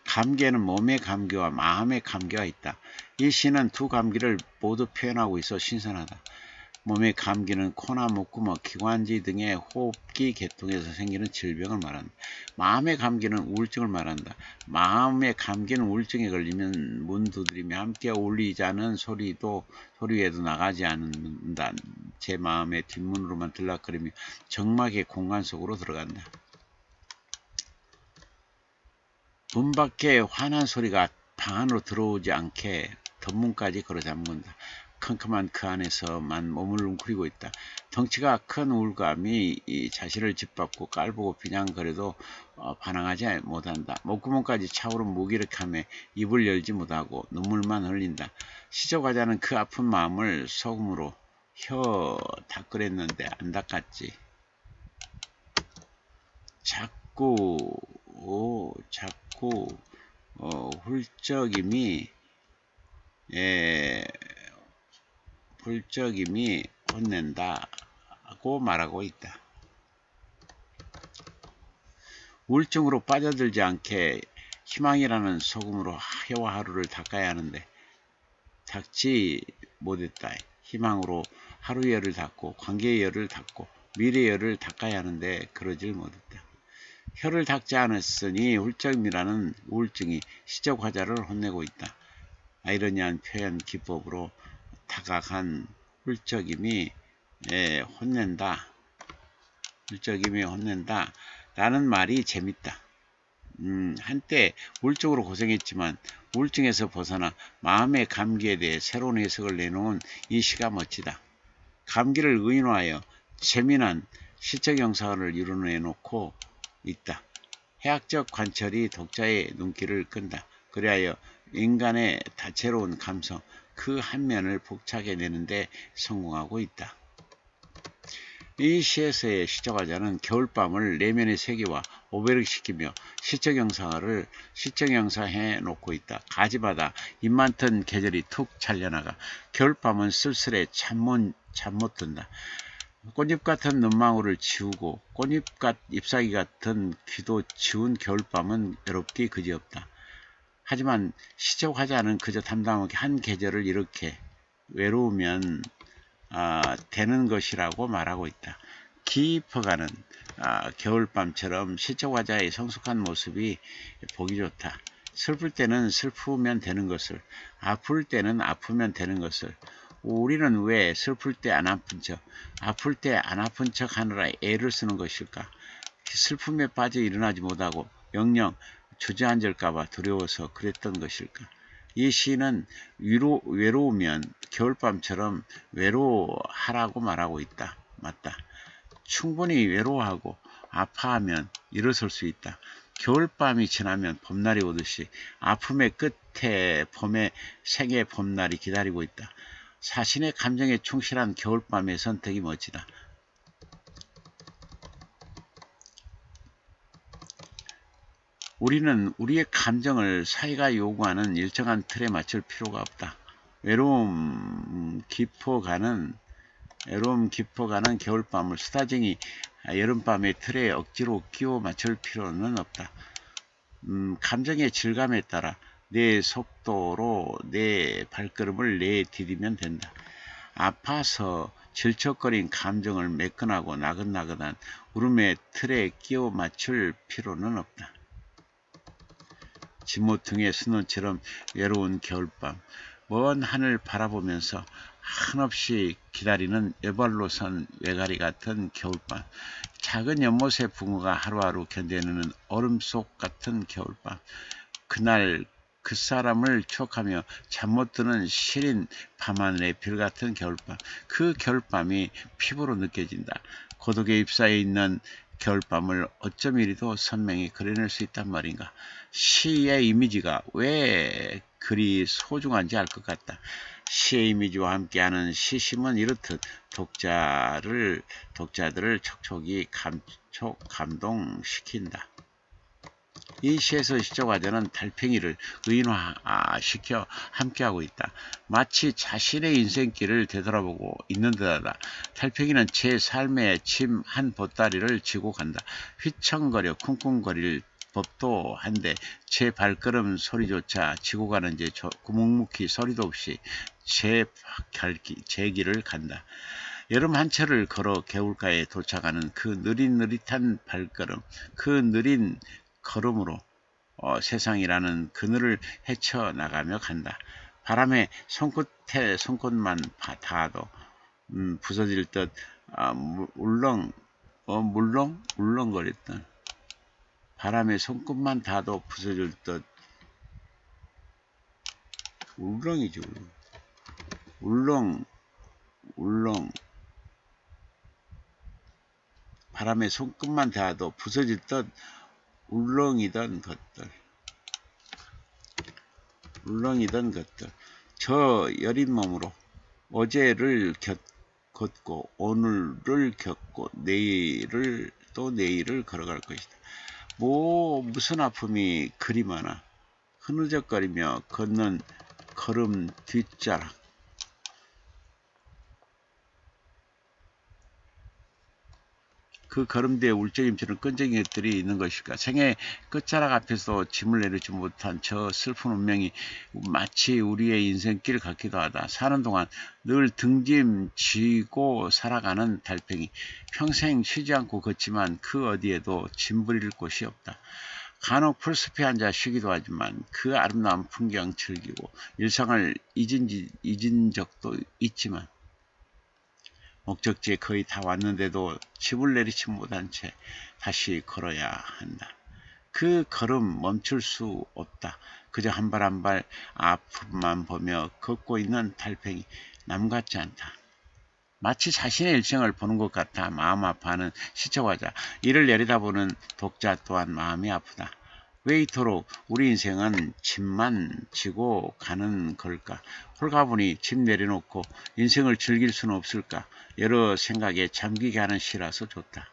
감기에는 몸의 감기와 마음의 감기가 있다. 이 시는 두 감기를 모두 표현하고 있어 신선하다. 몸의 감기는 코나 목구멍, 기관지 등의 호흡기 계통에서 생기는 질병을 말한다. 마음의 감기는 우울증을 말한다. 마음의 감기는 우울증에 걸리면 문 두드리며 함께 어울리자는 소리에도 나가지 않는다. 제 마음의 뒷문으로만 들락거리며 정막의 공간 속으로 들어간다. 문 밖에 화난 소리가 방 안으로 들어오지 않게 덧문까지 걸어 잠근다. 컴컴한 그 안에서만 몸을 웅크리고 있다. 덩치가 큰 우울감이 자신을 짓밟고 깔보고 비냥거려도 반항하지 못한다. 목구멍까지 차오른 무기력함에 입을 열지 못하고 눈물만 흘린다. 시적화자는 그 아픈 마음을 소금으로 혀 닦으랬는데 안 닦았지. 자꾸 훌쩍임이 혼낸다고 말하고 있다. 우울증으로 빠져들지 않게 희망이라는 소금으로 해와 하루를 닦아야 하는데 닦지 못했다. 희망으로 하루의 열을 닦고 관계의 열을 닦고 미래의 열을 닦아야 하는데 그러질 못했다. 혀를 닦지 않았으니 훌쩍임이라는 우울증이 시적 화자를 혼내고 있다. 아이러니한 표현 기법으로 다가간 훌쩍임이 혼낸다 라는 말이 재밌다. 한때 우울증으로 고생했지만 우울증에서 벗어나 마음의 감기에 대해 새로운 해석을 내놓은 이 시가 멋지다. 감기를 의인화하여 재미난 시적 영상을 이루어내놓고 있다. 해학적 관철이 독자의 눈길을 끈다. 그리하여 인간의 다채로운 감성 그 한 면을 포착해 내는데 성공하고 있다. 이 시에서의 시적화자는 겨울밤을 내면의 세계와 오버랩시키며 시적 영상해 놓고 있다. 가지바다 입 많던 계절이 툭 잘려나가 겨울밤은 쓸쓸해 잠 못 든다. 꽃잎 같은 눈망울을 지우고 잎사귀 같은 귀도 지운 겨울밤은 외롭기 그지없다. 하지만 시적 화자는 그저 담담하게 한 계절을 이렇게 외로우면 되는 것이라고 말하고 있다. 깊어가는 겨울밤처럼 시적화자의 성숙한 모습이 보기 좋다. 슬플 때는 슬프면 되는 것을, 아플 때는 아프면 되는 것을. 우리는 왜 슬플 때 안 아픈 척, 아플 때 안 아픈 척 하느라 애를 쓰는 것일까? 슬픔에 빠져 일어나지 못하고 영영 주저앉을까봐 두려워서 그랬던 것일까? 이 시는 외로우면 겨울밤처럼 외로워하라고 말하고 있다. 맞다. 충분히 외로워하고 아파하면 일어설 수 있다. 겨울밤이 지나면 봄날이 오듯이 아픔의 끝에 봄의 생의 봄날이 기다리고 있다. 자신의 감정에 충실한 겨울밤의 선택이 멋지다. 우리는 우리의 감정을 사회가 요구하는 일정한 틀에 맞출 필요가 없다. 외로움 깊어가는 겨울밤을 수다쟁이 여름밤의 틀에 억지로 끼워 맞출 필요는 없다. 감정의 질감에 따라 내 속도로 내 발걸음을 내디디면 된다. 아파서 질척거린 감정을 매끈하고 나긋나긋한 울음의 틀에 끼워 맞출 필요는 없다. 지모퉁이의 수능처럼 외로운 겨울밤, 먼 하늘 바라보면서 한없이 기다리는 여발로 선 외가리 같은 겨울밤, 작은 연못의 붕어가 하루하루 견뎌내는 얼음 속 같은 겨울밤, 그날 그 사람을 추억하며 잠 못 드는 시린 밤하늘의 별 같은 겨울밤, 그 겨울밤이 피부로 느껴진다. 고독에 휩싸여 있는 겨울밤을 어쩜 이리도 선명히 그려낼 수 있단 말인가. 시의 이미지가 왜 그리 소중한지 알 것 같다. 시의 이미지와 함께하는 시심은 이렇듯 독자들을 촉촉이 감동시킨다. 이 시에서 시적화자는 달팽이를 의인화시켜 함께하고 있다. 마치 자신의 인생길을 되돌아보고 있는 듯하다. 달팽이는 제 삶의 짐 한 보따리를 지고 간다. 휘청거려 쿵쿵거릴 법도 한데 제 발걸음 소리조차 지고 가는지 묵묵히 소리도 없이 제 길을 간다. 여름 한철을 걸어 개울가에 도착하는 그 느릿느릿한 발걸음, 그 느린 걸음으로 세상이라는 그늘을 헤쳐나가며 간다. 바람에 손끝만 닿아도 부서질 듯 울렁거렸던, 바람에 손끝만 닿아도 부서질 듯 울렁이죠. 바람에 손끝만 닿아도 부서질 듯 울렁이던 것들, 저 여린 몸으로 어제를 걷고 오늘을 겪고 내일을 걸어갈 것이다. 무슨 아픔이 그리 많아. 흐느적거리며 걷는 걸음 뒷자락, 그 걸음대에 울적임처럼 끈적인 것들이 있는 것일까. 생의 끝자락 앞에서 짐을 내려주지 못한 저 슬픈 운명이 마치 우리의 인생길 같기도 하다. 사는 동안 늘 등짐지고 살아가는 달팽이, 평생 쉬지 않고 걷지만 그 어디에도 짐 부릴 곳이 없다. 간혹 풀숲에 앉아 쉬기도 하지만 그 아름다운 풍경 즐기고 일상을 잊은 적도 있지만 목적지에 거의 다 왔는데도 집을 내리지 못한 채 다시 걸어야 한다. 그 걸음 멈출 수 없다. 그저 한 발 한 발 아픔만 보며 걷고 있는 달팽이, 남 같지 않다. 마치 자신의 일생을 보는 것 같아 마음 아파하는 시적화자, 이를 내려다보는 독자 또한 마음이 아프다. 왜 이토록 우리 인생은 짐만 지고 가는 걸까? 홀가분히 짐 내려놓고 인생을 즐길 수는 없을까? 여러 생각에 잠기게 하는 시라서 좋다.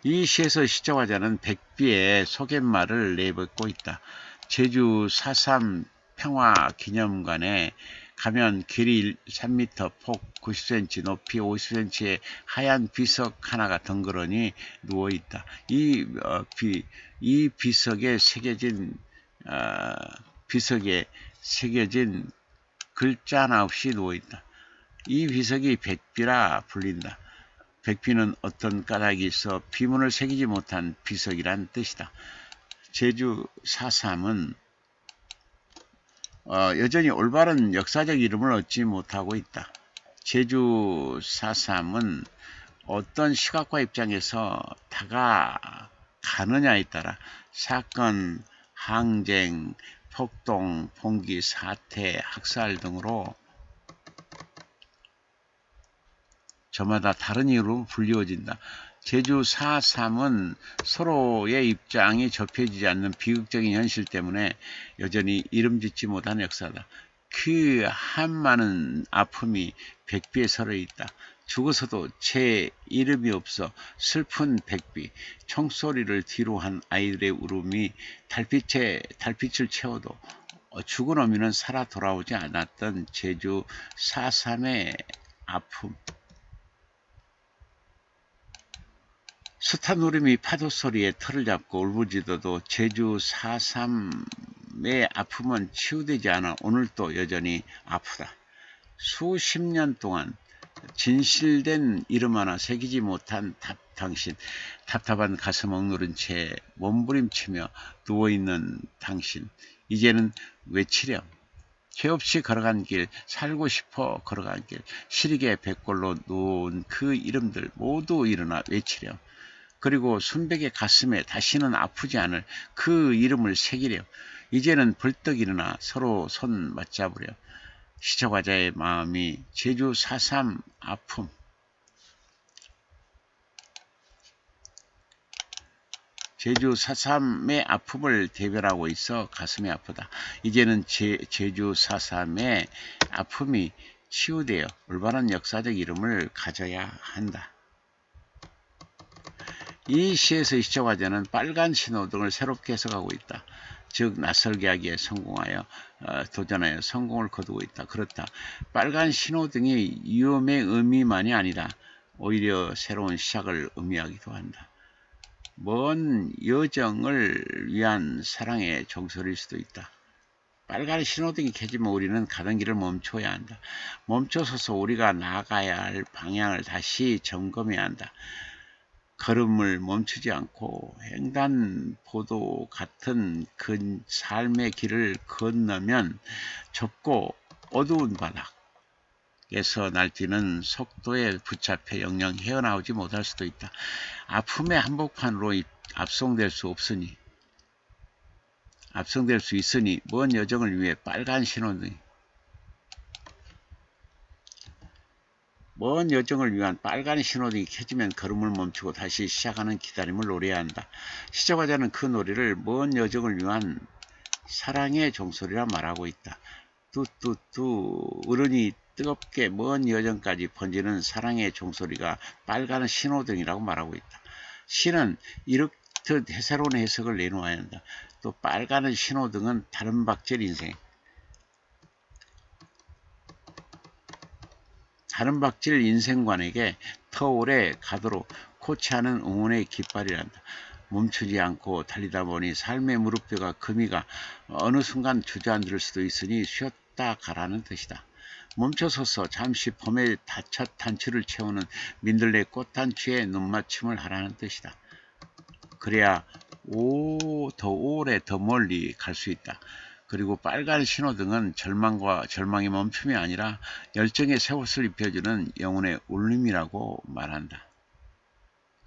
이 시에서 시적화자는 백비의 소갯말을 내뱉고 있다. 제주 4.3 평화기념관에 가면 길이 3m, 폭 90cm, 높이 50cm의 하얀 비석 하나가 덩그러니 누워있다. 이 비석에 새겨진 글자 하나 없이 누워있다. 이 비석이 백비라 불린다. 백비는 어떤 까닭이 있어 비문을 새기지 못한 비석이란 뜻이다. 제주 4.3은 여전히 올바른 역사적 이름을 얻지 못하고 있다. 제주 4.3은 어떤 시각과 입장에서 다가가느냐에 따라 사건, 항쟁, 폭동, 봉기, 사태, 학살 등으로 저마다 다른 이유로 불리워진다. 제주 4.3은 서로의 입장이 접해지지 않는 비극적인 현실 때문에 여전히 이름 짓지 못한 역사다. 그 한많은 아픔이 백비에 서려 있다. 죽어서도 제 이름이 없어 슬픈 백비, 총소리를 뒤로 한 아이들의 울음이 달빛을 채워도 죽은 어미는 살아 돌아오지 않았던 제주 4.3의 아픔. 숱한 울음이 파도 소리에 털을 잡고 울부짖어도 제주 4.3의 아픔은 치유되지 않아 오늘도 여전히 아프다. 수십 년 동안 진실된 이름 하나 새기지 못한 당신, 답답한 가슴 억누른 채 몸부림치며 누워있는 당신, 이제는 외치렴. 죄 없이 걸어간 길, 살고 싶어 걸어간 길, 시리게 백골로 누운 그 이름들 모두 일어나 외치렴. 그리고 순백의 가슴에 다시는 아프지 않을 그 이름을 새기렴. 이제는 벌떡 일어나 서로 손 맞잡으렴. 시청자의 마음이 제주 4.3 아픔. 제주 4.3의 아픔을 대변하고 있어 가슴이 아프다. 이제는 제주 4.3의 아픔이 치유되어 올바른 역사적 이름을 가져야 한다. 이 시에서 시청자는 빨간 신호등을 새롭게 해석하고 있다. 즉 낯설게 하기에 성공하여 도전하여 성공을 거두고 있다. 그렇다. 빨간 신호등이 위험의 의미만이 아니라 오히려 새로운 시작을 의미하기도 한다. 먼 여정을 위한 사랑의 종소리일 수도 있다. 빨간 신호등이 켜지면 우리는 가던 길을 멈춰야 한다. 멈춰서서 우리가 나아가야 할 방향을 다시 점검해야 한다. 걸음을 멈추지 않고 횡단보도 같은 그 삶의 길을 건너면 좁고 어두운 바닥에서 날뛰는 속도에 붙잡혀 영영 헤어나오지 못할 수도 있다. 아픔의 한복판으로 압송될 수 있으니 먼 여정을 위해 빨간 신호등이 먼 여정을 위한 빨간 신호등이 켜지면 걸음을 멈추고 다시 시작하는 기다림을 노래해야 한다. 시청자는 그 노래를 먼 여정을 위한 사랑의 종소리라 말하고 있다. 뚜뚜뚜 어른이 뜨겁게 먼 여정까지 번지는 사랑의 종소리가 빨간 신호등이라고 말하고 있다. 시는 이렇듯 새로운 해석을 내놓아야 한다. 또 빨간 신호등은 다른 박질 인생, 다른 박질 인생관에게 더 오래 가도록 코치하는 응원의 깃발이란다. 멈추지 않고 달리다 보니 삶의 무릎뼈가 금이가 어느 순간 주저앉을 수도 있으니 쉬었다 가라는 뜻이다. 멈춰서서 잠시 봄의 첫 단추를 채우는 민들레 꽃단추에 눈맞춤을 하라는 뜻이다. 그래야 더 오래 더 멀리 갈 수 있다. 그리고 빨간 신호등은 절망의 멈춤이 아니라 열정의 새옷을 입혀주는 영혼의 울림이라고 말한다.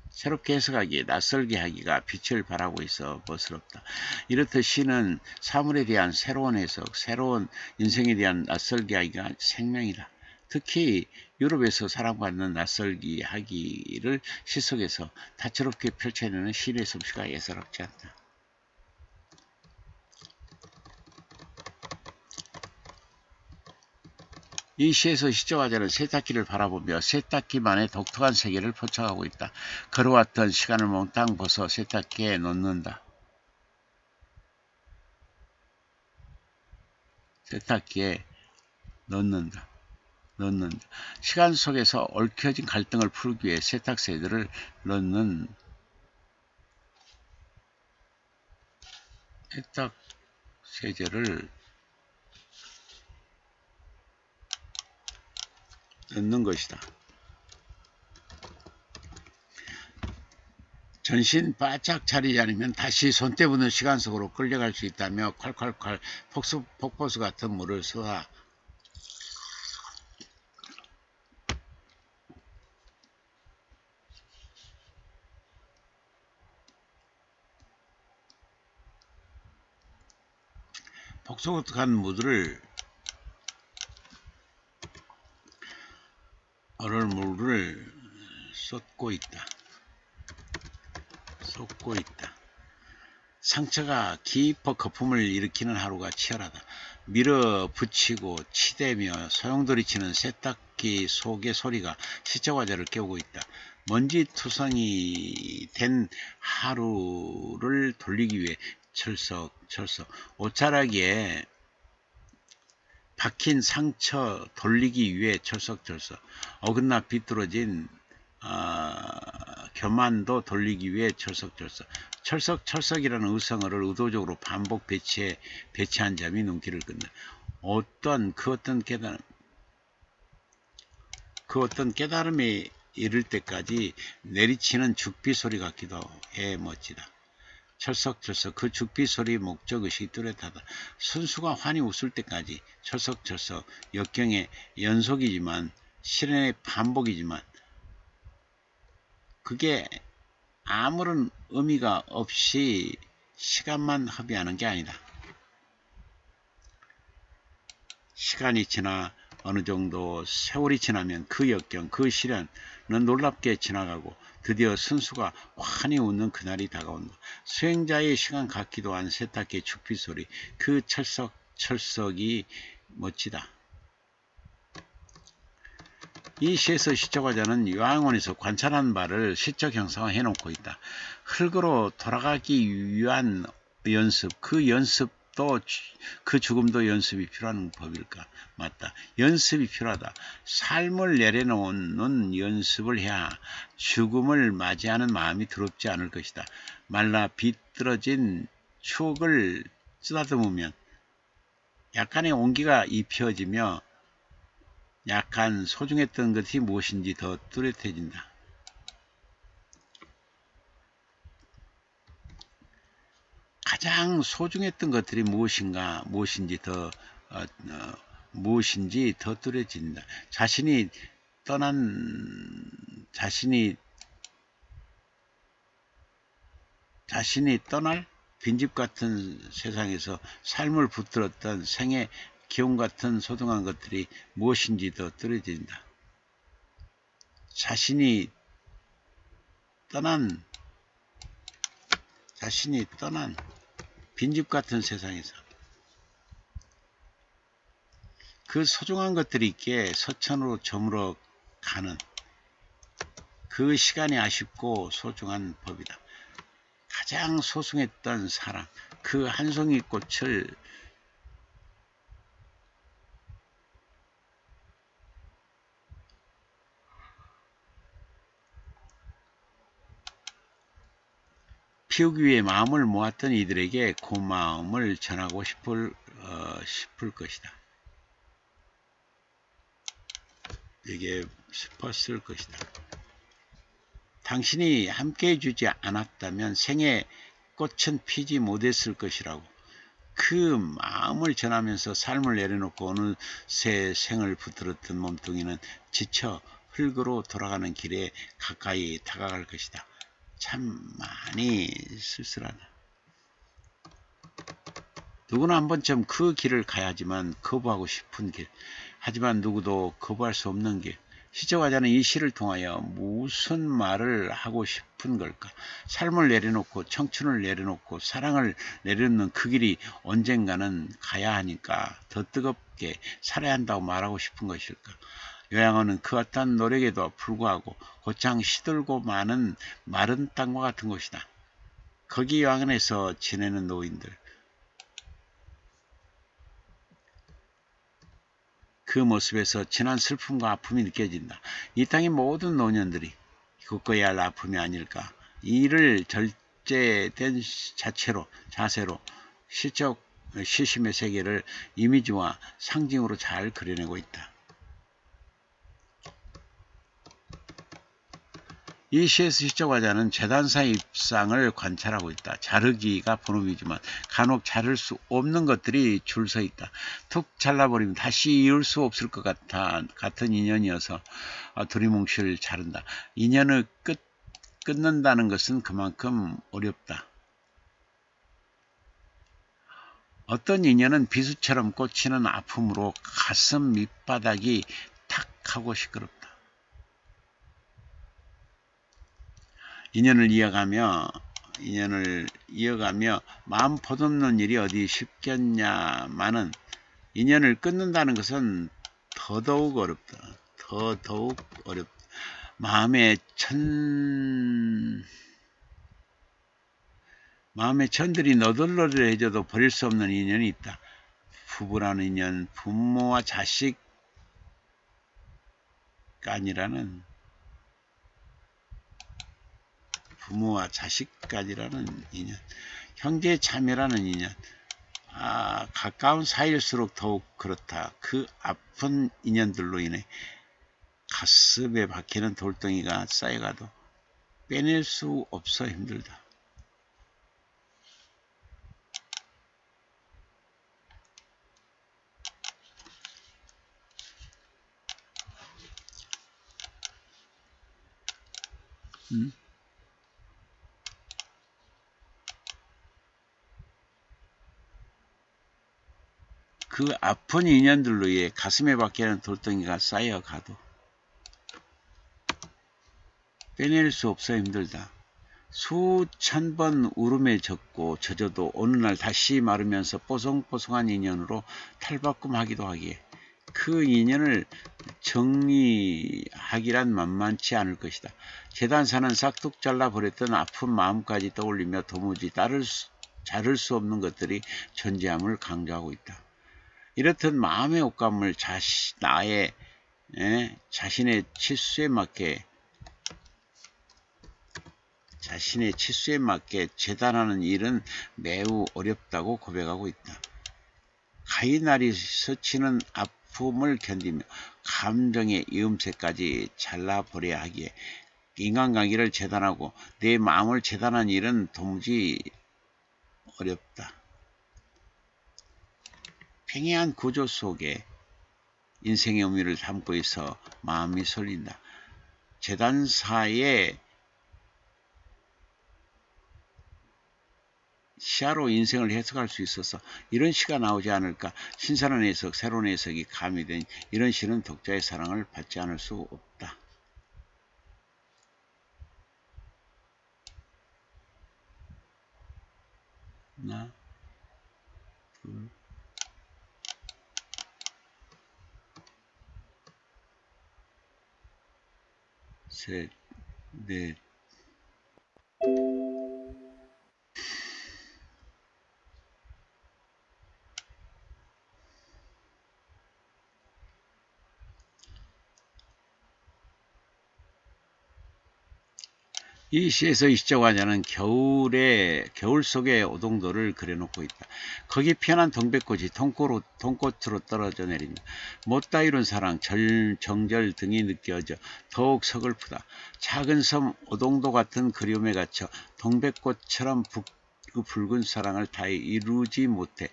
새롭게 해석하기에 낯설게 하기가 빛을 발하고 있어 멋스럽다. 이렇듯 시는 사물에 대한 새로운 해석, 새로운 인생에 대한 낯설게 하기가 생명이다. 특히 유럽에서 사랑받는 낯설기 하기를 시 속에서 다채롭게 펼쳐내는 시인의 솜씨가 예사롭지 않다. 이 시에서 시청자는 세탁기를 바라보며 세탁기만의 독특한 세계를 포착하고 있다. 걸어왔던 시간을 몽땅 벗어 세탁기에 넣는다. 세탁기에 넣는다. 시간 속에서 얽혀진 갈등을 풀기 위해 세탁세제를 넣는 세탁세제를 넣는 것이다. 전신 바짝 차리지 않으면 다시 손때 묻는 시간 속으로 끌려갈 수 있다며 콸콸콸 폭포수 같은 물을 쏘아 폭소한 물을 쏟고 있다. 상처가 깊어 거품을 일으키는 하루가 치열하다. 밀어붙이고 치대며 소용돌이치는 세탁기 속의 소리가 시청자를 깨우고 있다. 먼지투성이 된 하루를 돌리기 위해 철썩 옷자락에 박힌 상처 돌리기 위해 철썩 어긋나 비뚤어진 교만도 돌리기 위해 철썩이라는 의성어를 의도적으로 반복 배치한 점이 눈길을 끈다. 그 어떤 깨달음에 이를 때까지 내리치는 죽비 소리 같기도 해 멋지다. 철썩 그 죽비 소리 목적의식이 뚜렷하다. 순수가 환히 웃을 때까지 철썩 역경의 연속이지만 실현의 반복이지만 그게 아무런 의미가 없이 시간만 허비하는 게 아니다. 시간이 지나 어느 정도 세월이 지나면 그 역경, 그 시련은 놀랍게 지나가고 드디어 순수가 환히 웃는 그날이 다가온다. 수행자의 시간 같기도 한 세탁기의 죽비 소리, 그 철썩이 멋지다. 이 시에서 시적화자는 요양원에서 관찰한 바를 시적 형상화해 놓고 있다. 흙으로 돌아가기 위한 연습, 그 연습도 그 죽음도 연습이 필요한 법일까? 맞다. 연습이 필요하다. 삶을 내려놓는 연습을 해야 죽음을 맞이하는 마음이 두렵지 않을 것이다. 말라 비뚤어진 추억을 쓰다듬으면 약간의 온기가 입혀지며 약간 소중했던 것이 무엇인지 더 뚜렷해진다. 가장 소중했던 것들이 무엇인지 더 뚜렷해진다. 자신이 떠날 빈집 같은 세상에서 삶을 붙들었던 생의 기운 같은 소중한 것들이 무엇인지 더 뚜렷해진다. 자신이 떠난 빈집 같은 세상에서 그 소중한 것들이 있기에 서천으로 저물어 가는 그 시간이 아쉽고 소중한 법이다. 가장 소중했던 사랑, 그 한 송이 꽃을 피우기 위해 마음을 모았던 이들에게 고마움을 전하고 싶을 것이다. 이게 싶었을 것이다. 당신이 함께해 주지 않았다면 생의 꽃은 피지 못했을 것이라고. 그 마음을 전하면서 삶을 내려놓고 어느새 생을 붙들었던 몸뚱이는 지쳐 흙으로 돌아가는 길에 가까이 다가갈 것이다. 참 많이 쓸쓸하다. 누구나 한 번쯤 그 길을 가야 하지만 거부하고 싶은 길, 하지만 누구도 거부할 수 없는 길. 시적화자는 이 시를 통하여 무슨 말을 하고 싶은 걸까? 삶을 내려놓고 청춘을 내려놓고 사랑을 내려놓는 그 길이 언젠가는 가야 하니까 더 뜨겁게 살아야 한다고 말하고 싶은 것일까? 요양원은 그 어떤 노력에도 불구하고 곧장 시들고 많은 마른 땅과 같은 곳이다. 거기 요양원에서 지내는 노인들, 그 모습에서 진한 슬픔과 아픔이 느껴진다. 이 땅의 모든 노년들이 겪어야 할 아픔이 아닐까. 이를 절제된 자세로 시적 시심의 세계를 이미지와 상징으로 잘 그려내고 있다. 이 시에서 시적화자는 재단사의 입상을 관찰하고 있다. 자르기가 본업이지만 간혹 자를 수 없는 것들이 줄 서 있다. 툭 잘라버리면 다시 이을 수 없을 것 같은 인연이어서 두리뭉실 자른다. 인연을 끊는다는 것은 그만큼 어렵다. 어떤 인연은 비수처럼 꽂히는 아픔으로 가슴 밑바닥이 탁 하고 시끄럽다. 인연을 이어가며 마음 보듬는 일이 어디 쉽겠냐마는 인연을 끊는다는 것은 더더욱 어렵다. 더더욱 어렵다. 마음에 천들이 너덜너덜해져도 버릴 수 없는 인연이 있다. 부부라는 인연, 부모와 자식까지라는 인연, 형제 자매라는 인연, 가까운 사이일수록 더욱 그렇다. 그 아픈 인연들로 인해 가슴에 박히는 돌덩이가 쌓여가도 빼낼 수 없어 힘들다. 그 아픈 인연들로 인해 가슴에 박히는 돌덩이가 쌓여가도 빼낼 수 없어 힘들다. 수천 번 울음에 젖어도 어느 날 다시 마르면서 뽀송뽀송한 인연으로 탈바꿈하기도 하기에 그 인연을 정리하기란 만만치 않을 것이다. 재단사는 싹둑 잘라버렸던 아픈 마음까지 떠올리며 도무지 자를 수 없는 것들이 존재함을 강조하고 있다. 이렇듯 마음의 옷감을 자신의 치수에 맞게 재단하는 일은 매우 어렵다고 고백하고 있다. 가위날이 스치는 아픔을 견디며 감정의 이음새까지 잘라버려야 하기에 인간관계를 재단하고 내 마음을 재단하는 일은 도무지 어렵다. 팽이한 구조 속에 인생의 의미를 담고 있어 마음이 설린다. 재단사의 시야로 인생을 해석할 수 있어서 이런 시가 나오지 않을까. 신선한 해석, 새로운 해석이 가미된 이런 시는 독자의 사랑을 받지 않을 수 없다. 하나, 둘, 셋, 넷. 이 시에서 시적화자는 겨울 속의 오동도를 그려놓고 있다. 거기 피어난 동백꽃이 통꽃으로 떨어져 내린다. 못다 이룬 사랑, 정절 등이 느껴져 더욱 서글프다. 작은 섬 오동도 같은 그리움에 갇혀 동백꽃처럼 그 붉은 사랑을 다 이루지 못해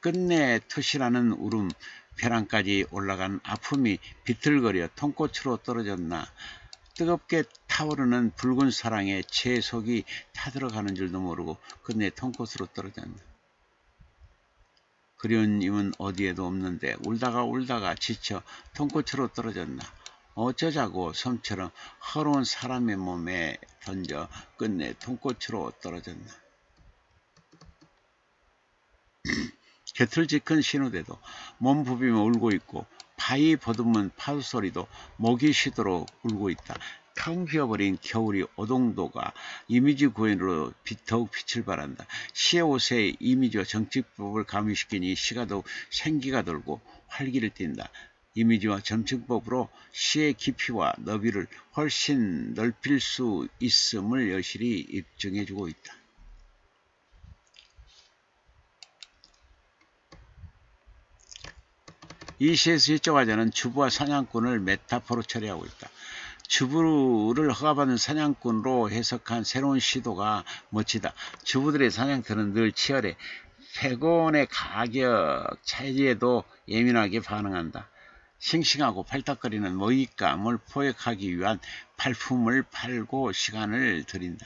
끝내 토시라는 울음, 벼랑까지 올라간 아픔이 비틀거려 통꽃으로 떨어졌나. 뜨겁게 타오르는 붉은 사랑에 제 속이 타들어가는 줄도 모르고 끝내 통꽃으로 떨어졌다. 그리운 힘은 어디에도 없는데 울다가 지쳐 통꽃으로 떨어졌나. 어쩌자고 섬처럼 허로운 사람의 몸에 던져 끝내 통꽃으로 떨어졌나. 곁을 지킨 신우대도 몸 부비며 울고 있고 바위 보듬은 파도 소리도 목이 쉬도록 울고 있다. 텅 비어버린 겨울이 오동도가 이미지 구현으로 더욱 빛을 발한다. 시의 옷에 이미지와 정치법을 가미시킨 이 시가 더욱 생기가 돌고 활기를 띈다. 이미지와 정치법으로 시의 깊이와 너비를 훨씬 넓힐 수 있음을 여실히 입증해주고 있다. 이 시에서 시적화자는 주부와 사냥꾼을 메타포로 처리하고 있다. 주부를 허가받은 사냥꾼으로 해석한 새로운 시도가 멋지다. 주부들의 사냥터는 늘 치열해. 패권의 가격 차이에도 예민하게 반응한다. 싱싱하고 팔딱거리는 먹잇감을 포획하기 위한 발품을 팔고 시간을 들인다.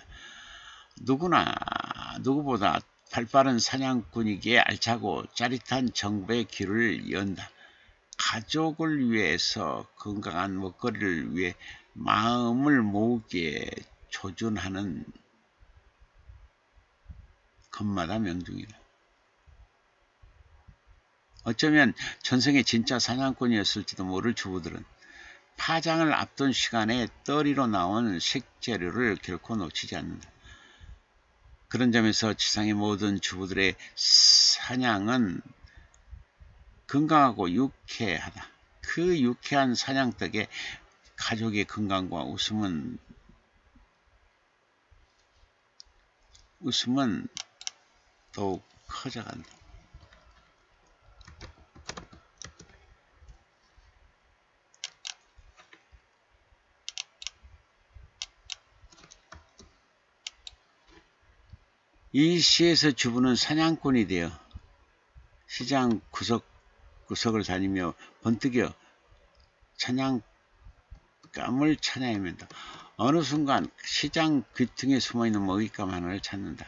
누구보다 발빠른 사냥꾼이기에 알차고 짜릿한 정보의 길을 연다. 가족을 위해서 건강한 먹거리를 위해 마음을 모으기에 조준하는 금마다 명중이다. 어쩌면 전생에 진짜 사냥꾼이었을지도 모를 주부들은 파장을 앞둔 시간에 떨이로 나온 식재료를 결코 놓치지 않는다. 그런 점에서 지상의 모든 주부들의 사냥은 건강하고 유쾌하다. 그 유쾌한 사냥 덕에 가족의 건강과 웃음은 더욱 커져간다. 이 시에서 주부는 사냥꾼이 되어 시장 구석구석을 다니며 번뜩여 사냥감을 찾아 헤맨다. 어느 순간 시장 귀퉁이에 숨어있는 먹잇감 하나를 찾는다.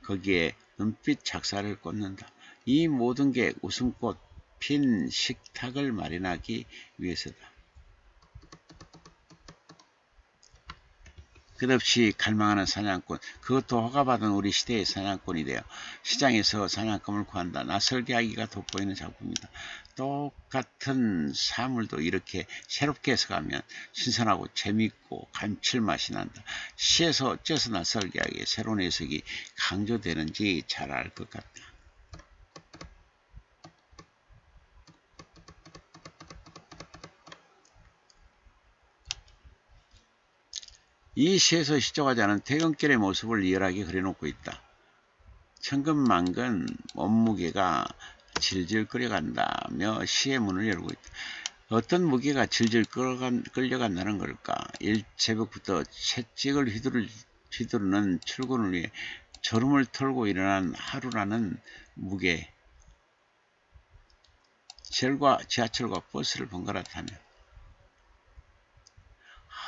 거기에 눈빛 작사를 꽂는다. 이 모든 게 웃음꽃 핀 식탁을 마련하기 위해서다. 끝없이 갈망하는 사냥꾼, 그것도 허가받은 우리 시대의 사냥꾼이 되어 시장에서 사냥감을 구한다. 낯설게 하기가 돋보이는 작품이다. 똑같은 사물도 이렇게 새롭게 해석하면 신선하고 재미있고 감칠맛이 난다. 시에서 어째서 낯설게 하기에 새로운 해석이 강조되는지 잘 알 것 같다. 이 시에서 시적하지 않은 퇴근길의 모습을 리얼하게 그려놓고 있다. 천근만근 몸무게가 질질 끌려간다며 시의 문을 열고 있다. 어떤 무게가 질질 끌려간다는 걸까? 일새벽부터 채찍을 휘두르는 출근을 위해 졸음을 털고 일어난 하루라는 무게. 지하철과 버스를 번갈아 타며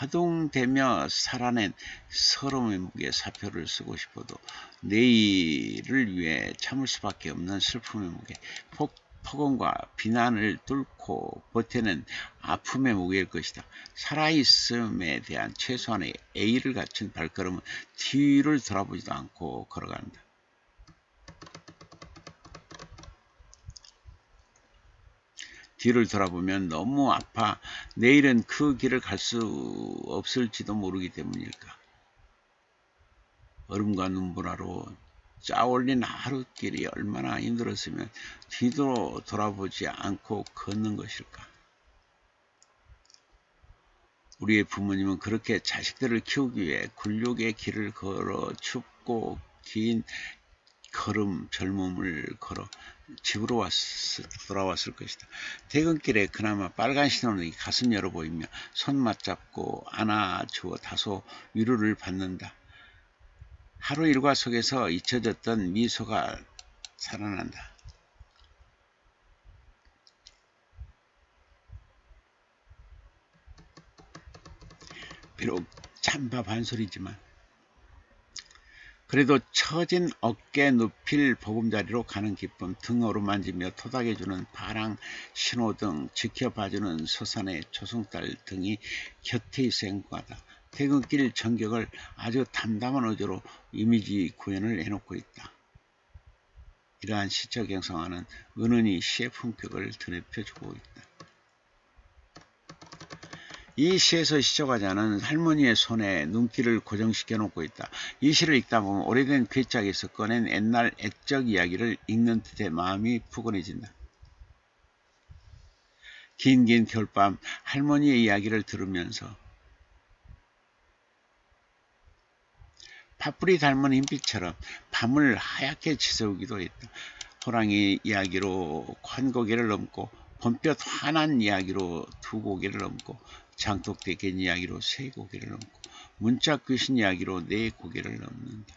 허둥대며 살아낸 서러움의 무게 사표를 쓰고 싶어도 내일을 위해 참을 수밖에 없는 슬픔의 무게, 폭언과 비난을 뚫고 버텨낸 아픔의 무게일 것이다. 살아있음에 대한 최소한의 A를 갖춘 발걸음은 뒤를 돌아보지도 않고 걸어간다. 뒤를 돌아보면 너무 아파 내일은 그 길을 갈 수 없을지도 모르기 때문일까. 얼음과 눈보라로 짜올린 하루길이 얼마나 힘들었으면 뒤로 돌아보지 않고 걷는 것일까. 우리의 부모님은 그렇게 자식들을 키우기 위해 굴욕의 길을 걸어 춥고 긴 젊음을 걸어 집으로 돌아왔을 것이다. 퇴근길에 그나마 빨간 신호등이 가슴 열어 보이며 손 맞잡고 안아주어 다소 위로를 받는다. 하루 일과 속에서 잊혀졌던 미소가 살아난다. 비록 찬밥 한 소리지만 그래도 처진 어깨 눕힐 보금자리로 가는 기쁨, 등 어루만지며 토닥여주는 파랑 신호등, 지켜봐주는 서산의 초승달 등이 곁에 있어 행복하다. 퇴근길 전격을 아주 담담한 어조로 이미지 구현을 해놓고 있다. 이러한 시적 형상화는 은은히 시의 품격을 드높여주고 있다. 이 시에서 시적하지 않은 할머니의 손에 눈길을 고정시켜 놓고 있다. 이 시를 읽다 보면 오래된 괴짝에서 꺼낸 옛날 액적 이야기를 읽는 듯해 마음이 푸근해진다. 긴 겨울밤 할머니의 이야기를 들으면서 팥불이 닮은 흰빛처럼 밤을 하얗게 지새우기도 했다. 호랑이 이야기로 환고개를 넘고 봄볕 환한 이야기로 2고개를 넘고 장독대견 이야기로 3고개를 넘고 문짝귀신 이야기로 4고개를 넘는다.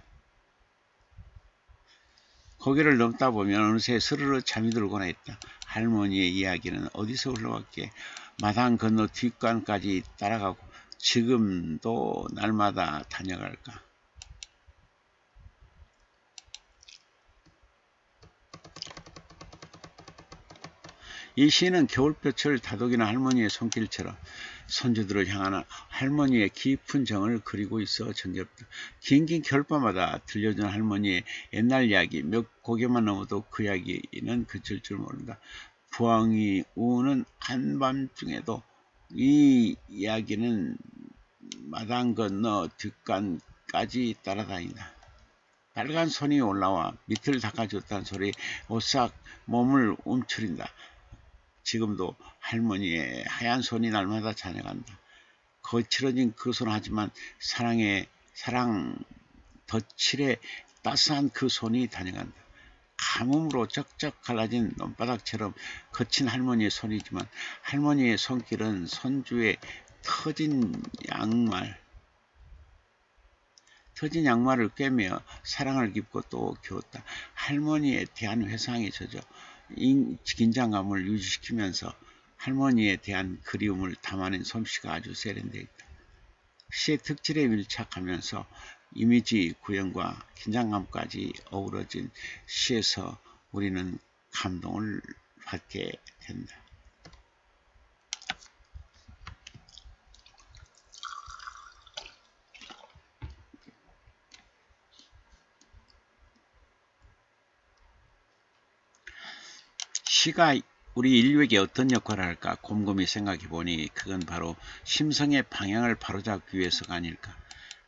고개를 넘다 보면 어느새 스르르 잠이 들곤 했다. 할머니의 이야기는 어디서 흘러왔기에 마당 건너 뒷간까지 따라가고 지금도 날마다 다녀갈까. 이 시는 겨울볕을 다독이는 할머니의 손길처럼 손주들을 향하는 할머니의 깊은 정을 그리고 있어 정겹다. 긴긴 겨울밤마다 들려주는 할머니의 옛날 이야기 몇 고개만 넘어도 그 이야기는 그칠 줄 모른다. 부엉이 우는 한밤중에도 이 이야기는 마당 건너 뒷간까지 따라다닌다. 빨간 손이 올라와 밑을 닦아줬다는 소리 오싹 몸을 움츠린다. 지금도 할머니의 하얀 손이 날마다 다녀간다. 거칠어진 그 손 하지만 사랑 덧칠에 따스한 그 손이 다녀간다. 가뭄으로 쩍쩍 갈라진 논바닥처럼 거친 할머니의 손이지만 할머니의 손길은 손주의 터진 양말을 꿰며 사랑을 깊고 또 키웠다. 할머니에 대한 회상에 젖어 긴장감을 유지시키면서 할머니에 대한 그리움을 담아낸 솜씨가 아주 세련되어 있다. 시의 특질에 밀착하면서 이미지 구현과 긴장감까지 어우러진 시에서 우리는 감동을 받게 된다. 시가 우리 인류에게 어떤 역할을 할까 곰곰이 생각해 보니 그건 바로 심성의 방향을 바로잡기 위해서가 아닐까.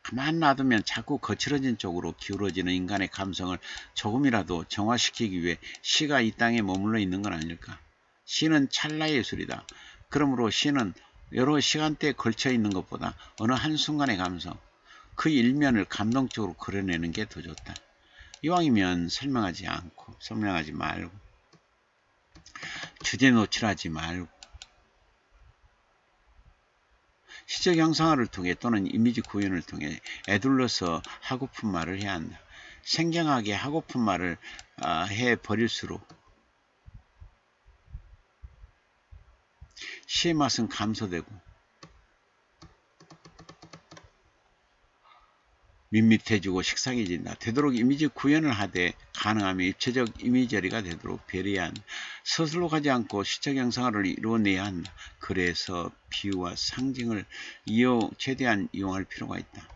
가만 놔두면 자꾸 거칠어진 쪽으로 기울어지는 인간의 감성을 조금이라도 정화시키기 위해 시가 이 땅에 머물러 있는 건 아닐까. 시는 찰나의 예술이다. 그러므로 시는 여러 시간대에 걸쳐 있는 것보다 어느 한순간의 감성, 그 일면을 감동적으로 그려내는 게 더 좋다. 이왕이면 설명하지 말고 주제 노출하지 말고 시적 형상화를 통해 또는 이미지 구현을 통해 에둘러서 하고픈 말을 해야 한다. 생경하게 하고픈 말을 해버릴수록 시의 맛은 감소되고 밋밋해지고 식상해진다. 되도록 이미지 구현을 하되 가능하면 입체적 이미저리가 되도록 배려해야 한다. 서술로 가지 않고 시적 형상화를 이루어내야 한다. 그래서 비유와 상징을 최대한 이용할 필요가 있다.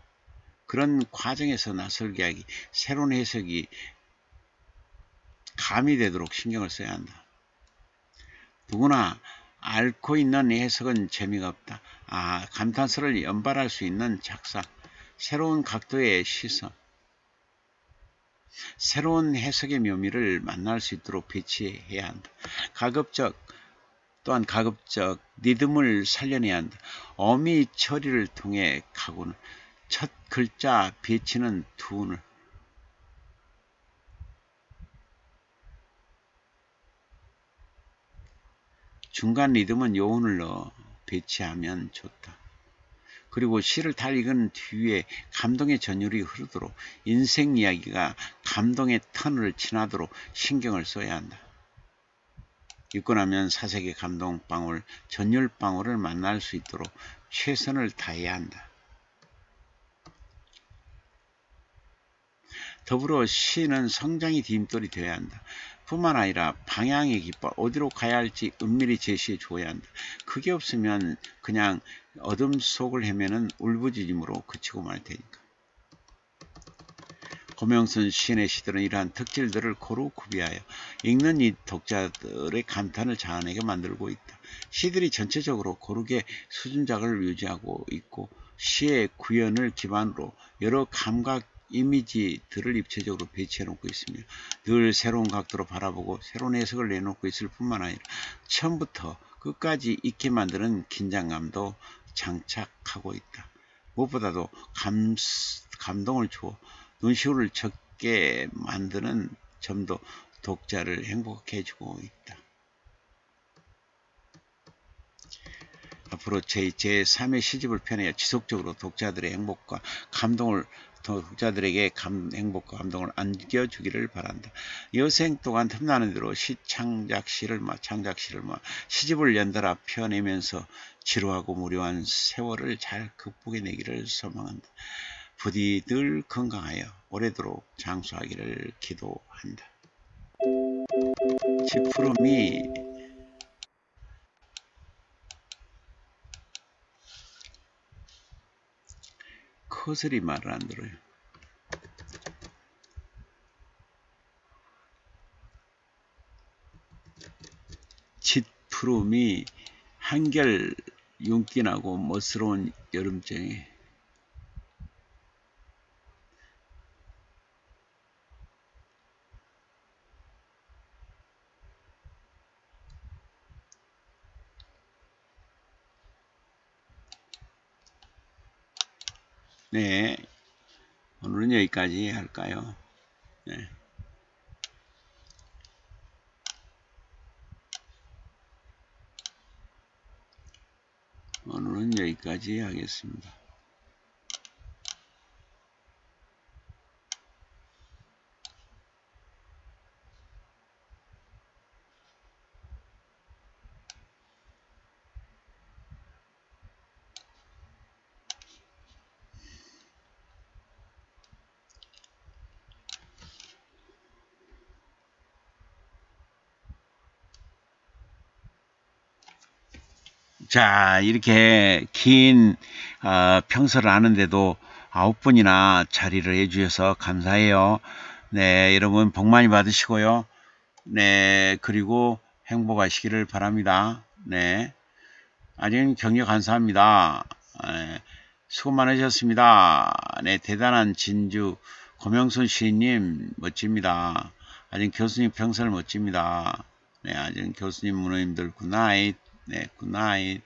그런 과정에서 낯설게 새로운 해석이 가미되도록 신경을 써야 한다. 누구나 앓고 있는 해석은 재미가 없다. 감탄사를 연발할 수 있는 작사, 새로운 각도의 시선, 새로운 해석의 묘미를 만날 수 있도록 배치해야 한다. 가급적 리듬을 살려내야 한다. 어미 처리를 통해 가구는 첫 글자 배치는 두운을, 중간 리듬은 요운을 넣어 배치하면 좋다. 그리고 시를 다 읽은 뒤에 감동의 전율이 흐르도록 인생 이야기가 감동의 터널을 지나도록 신경을 써야 한다. 읽고 나면 사색의 감동방울, 전율방울을 만날 수 있도록 최선을 다해야 한다. 더불어 시는 성장의 디딤돌이 되어야 한다. 뿐만 아니라 방향의 깃발, 어디로 가야 할지 은밀히 제시해 줘야 한다. 그게 없으면 그냥 어둠 속을 헤매는 울부짖음으로 그치고 말 테니까. 고명순 시인의 시들은 이러한 특질들을 고루 구비하여 읽는 이 독자들의 감탄을 자아내게 만들고 있다. 시들이 전체적으로 고르게 수준작을 유지하고 있고 시의 구현을 기반으로 여러 감각 이미지들을 입체적으로 배치해 놓고 있으며 늘 새로운 각도로 바라보고 새로운 해석을 내놓고 있을 뿐만 아니라 처음부터 끝까지 있게 만드는 긴장감도 장착하고 있다. 무엇보다도 감동을 주어 눈시울을 적게 만드는 점도 독자를 행복해 해주고 있다. 앞으로 제3의 시집을 펴내어 지속적으로 독자들의 행복과 감동을 독자들에게 행복과 감동을 안겨주기를 바란다. 여생 동안 틈나는 대로 창작시를 시집을 연달아 펴내면서 지루하고 무료한 세월을 잘 극복해내기를 소망한다. 부디 늘 건강하여 오래도록 장수하기를 기도한다. 지푸름이 커서리 말을 안 들어요. 짙푸름이 한결 윤기나고 멋스러운 여름정에 네, 오늘은 여기까지 할까요? 네. 오늘은 여기까지 하겠습니다. 자, 이렇게 긴 평서를 하는데도 9분이나 자리를 해주셔서 감사해요. 네, 여러분 복 많이 받으시고요. 네, 그리고 행복하시기를 바랍니다. 네, 아주 격려 감사합니다. 네, 수고 많으셨습니다. 네, 대단한 진주 고명순 시인님 멋집니다. 아주 교수님 평설 멋집니다. 네, 아주 교수님 문호님들 굿나잇. 네, 굿나잇.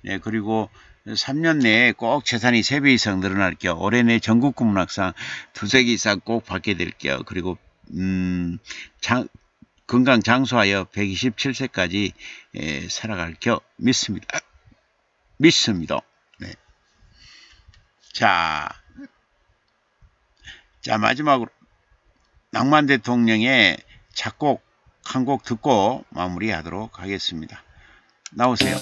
네, 그리고 3년 내에 꼭 재산이 3배 이상 늘어날게요. 올해 내 전국구 문학상 2세 이상 꼭 받게 될게요. 그리고 건강 장수하여 127세까지 살아갈 겨 믿습니다. 믿습니다. 네. 자, 마지막으로 낭만 대통령의 작곡 한 곡 듣고 마무리하도록 하겠습니다. 나오세요.